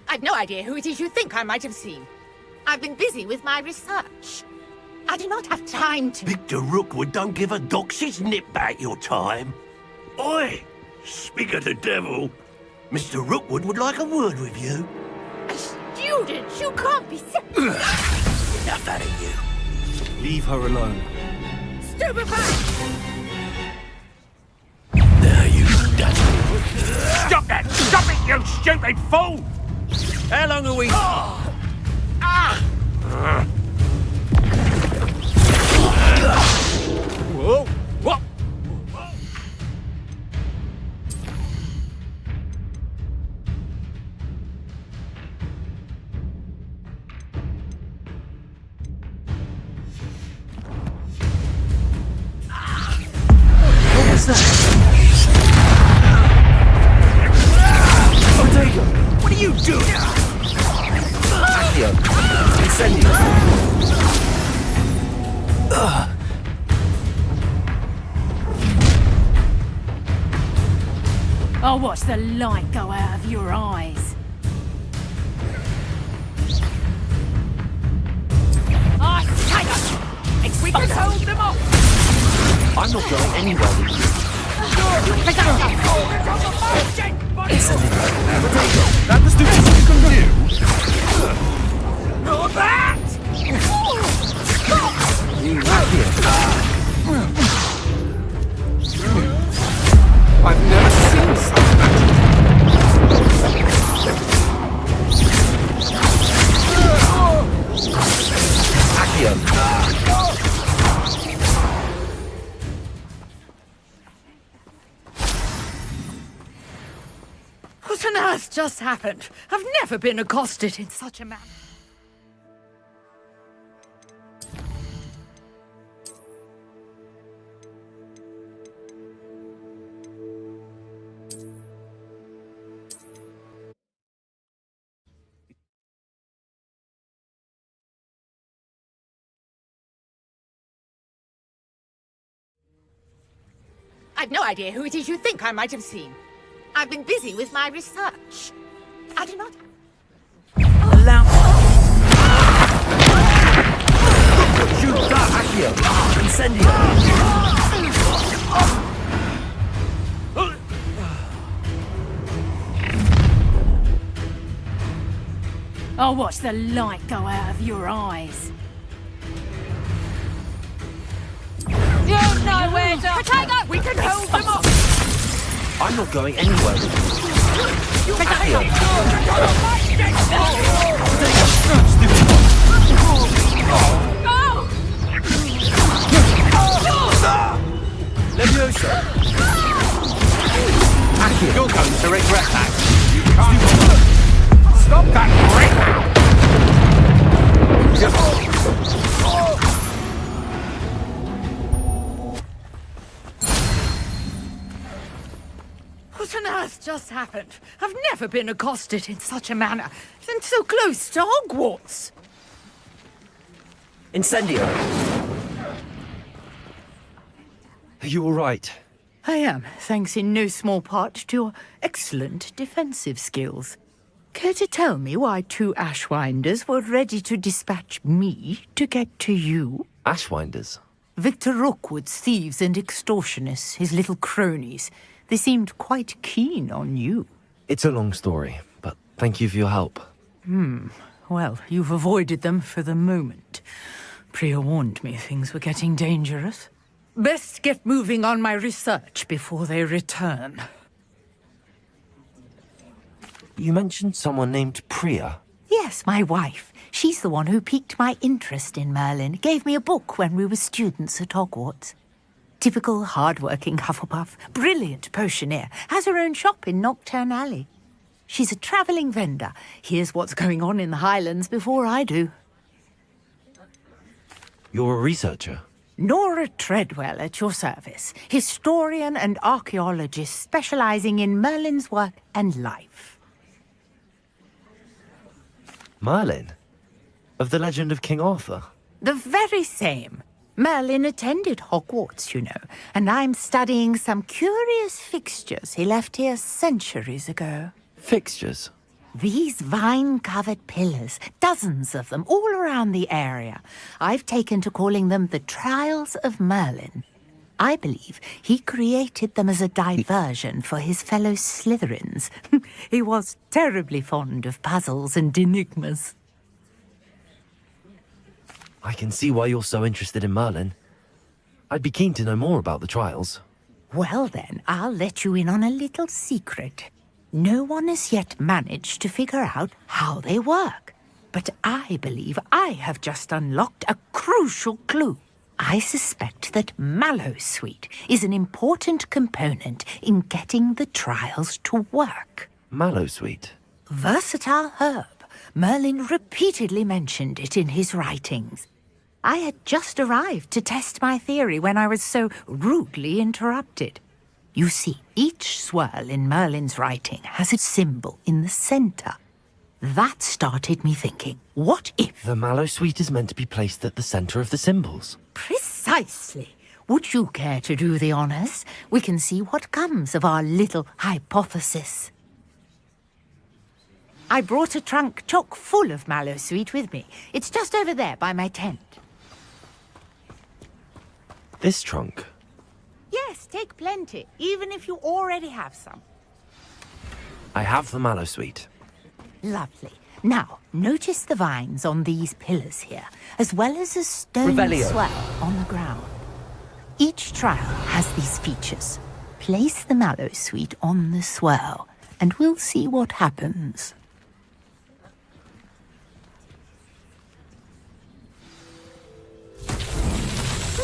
I've no idea who it is you think I might have seen. I've been busy with my research. I do not have time to... Victor Rookwood don't give a doxy's nip back your time. Oi! Speak of the devil. Mr. Rookwood would like a word with you. Students, you can't be... Enough out of you. Leave her alone. Stupefy! Now you done. Stop that! Stop it, you stupid fool! How long are we... Whoa! What? What was that? Ortega, what are you doing? Accio! Incendio! I'll watch the light go out of your eyes. Ah, tiger! We can hold them off! I'm not going anywhere with you. That was stupid you can do! Not that! I've never seen What on earth just happened? I've never been accosted in such a manner. I've no idea who it is you think I might have seen. I've been busy with my research. I do not... Allow... Shoot that! Accio! Incendio! I'll watch the light go out of your eyes. You know where to... Protego! We can hold them off! I'm not going anywhere with you. Leviosa! Accio, you're going to regret that. You can't... Stop that right now! What on earth just happened? I've never been accosted in such a manner. And so close to Hogwarts. Incendio! Are you all right? I am, thanks in no small part to your excellent defensive skills. Care to tell me why two Ashwinders were ready to dispatch me to get to you? Ashwinders? Victor Rookwood's thieves and extortionists, his little cronies. They seemed quite keen on you. It's a long story, but thank you for your help. Well, you've avoided them for the moment. Priya warned me things were getting dangerous. Best get moving on my research before they return. You mentioned someone named Priya. Yes, my wife. She's the one who piqued my interest in Merlin. Gave me a book when we were students at Hogwarts. Typical hard-working Hufflepuff. Brilliant potioneer. Has her own shop in Nocturne Alley. She's a travelling vendor. Hears what's going on in the Highlands before I do. You're a researcher? Nora Treadwell at your service. Historian and archaeologist specialising in Merlin's work and life. Merlin? Of the legend of King Arthur? The very same. Merlin attended Hogwarts, you know, and I'm studying some curious fixtures he left here centuries ago. Fixtures? These vine-covered pillars, dozens of them, all around the area. I've taken to calling them the Trials of Merlin. I believe he created them as a diversion for his fellow Slytherins. He was terribly fond of puzzles and enigmas. I can see why you're so interested in Merlin. I'd be keen to know more about the trials. Well then, I'll let you in on a little secret. No one has yet managed to figure out how they work. But I believe I have just unlocked a crucial clue. I suspect that Mallowsweet is an important component in getting the trials to work. Mallowsweet? Versatile herb. Merlin repeatedly mentioned it in his writings. I had just arrived to test my theory when I was so rudely interrupted. You see, each swirl in Merlin's writing has a symbol in the center. That started me thinking, what if... The Mallowsweet is meant to be placed at the center of the symbols. Precisely. Would you care to do the honors? We can see what comes of our little hypothesis. I brought a trunk chock full of Mallowsweet with me. It's just over there by my tent. This trunk? Yes, take plenty, even if you already have some. I have the Mallowsweet. Lovely. Now, notice the vines on these pillars here, as well as a stone Revelio. swell on the ground. Each trial has these features. Place the Mallowsweet on the swirl, and we'll see what happens.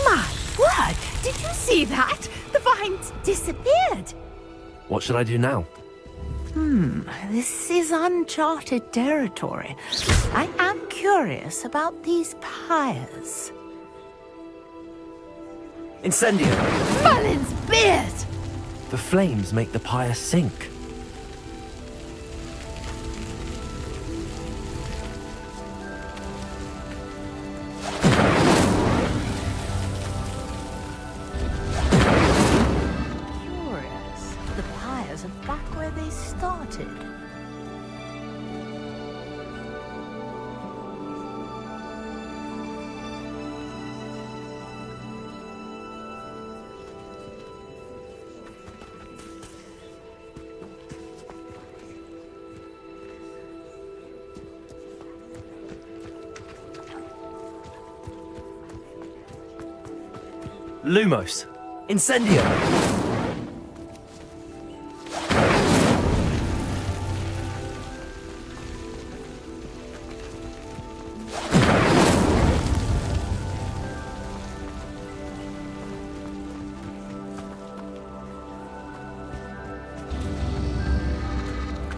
My word! Did you see that? The vines disappeared! What should I do now? This is uncharted territory. I am curious about these pyres. Incendio! Merlin's beard! The flames make the pyre sink. Curious. The pyres are back where they started. Lumos! Incendio!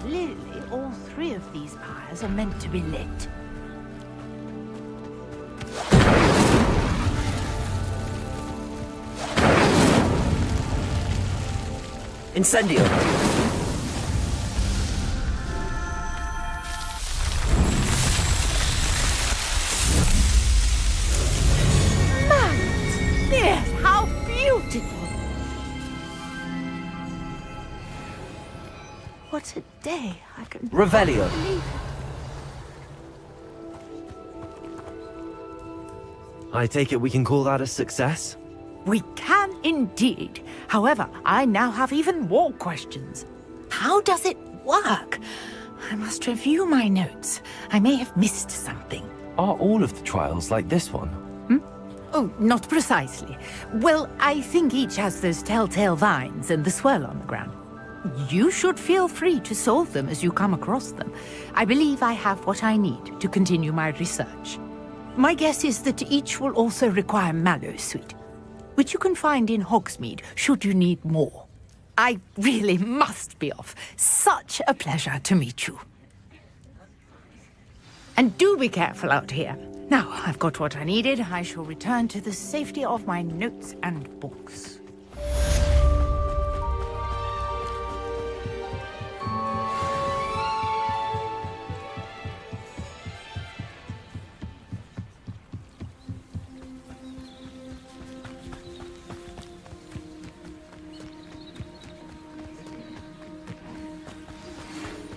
Clearly, all three of these pyres are meant to be lit. Incendio! Yes, how beautiful! What a day! I can Revelio. hardly believe it. I take it we can call that a success? We can indeed. However, I now have even more questions. How does it work? I must review my notes. I may have missed something. Are all of the trials like this one? Oh, not precisely. Well, I think each has those telltale vines and the swirl on the ground. You should feel free to solve them as you come across them. I believe I have what I need to continue my research. My guess is that each will also require mallow sweet, which you can find in Hogsmeade should you need more. I really must be off. Such a pleasure to meet you. And do be careful out here. Now, I've got what I needed. I shall return to the safety of my notes and books.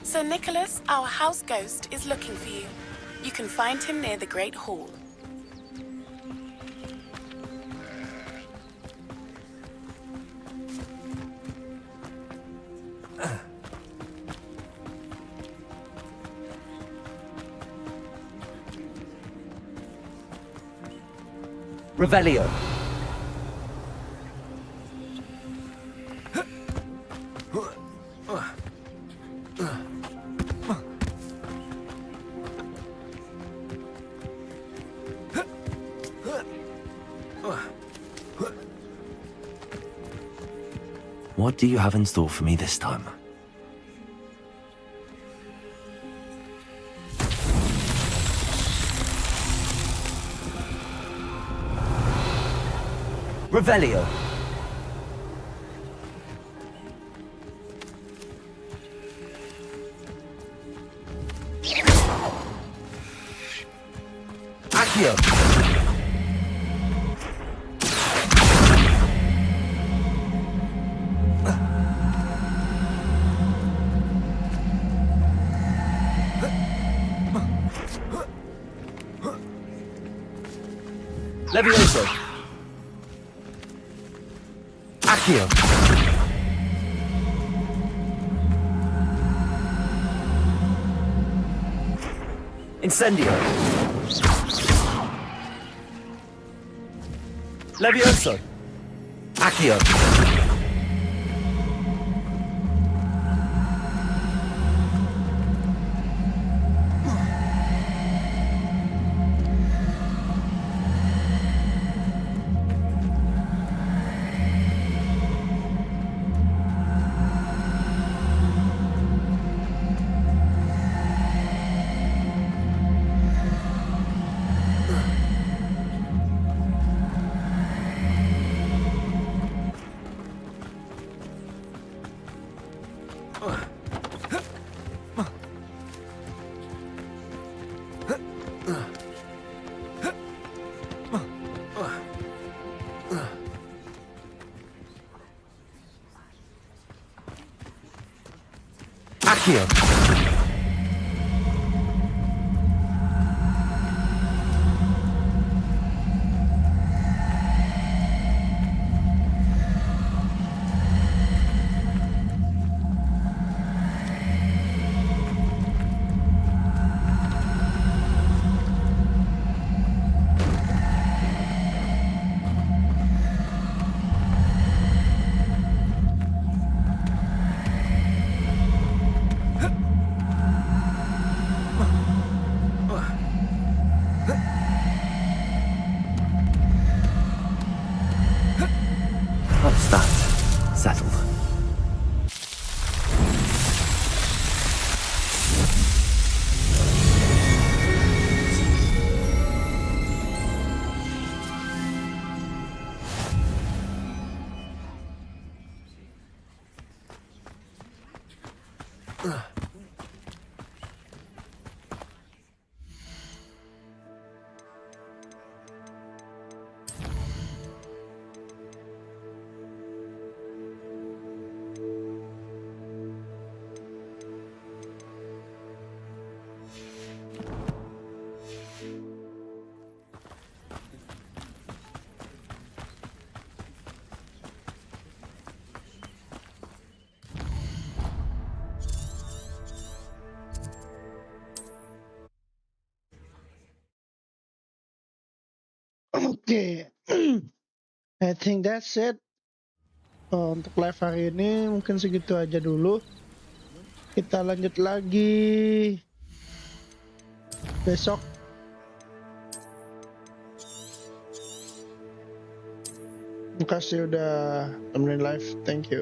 Sir Nicholas, our house ghost, is looking for you. You can find him near the Great Hall. Revelio. What do you have in store for me this time? Revelio. Accio. Levioso. Accio. Incendio. Levioso. Accio. Accio. That's that. Settled. Oke. I think that's it. Untuk live hari ini mungkin segitu aja dulu. Kita lanjut lagi besok. Terima kasih udah temenin live. Thank you.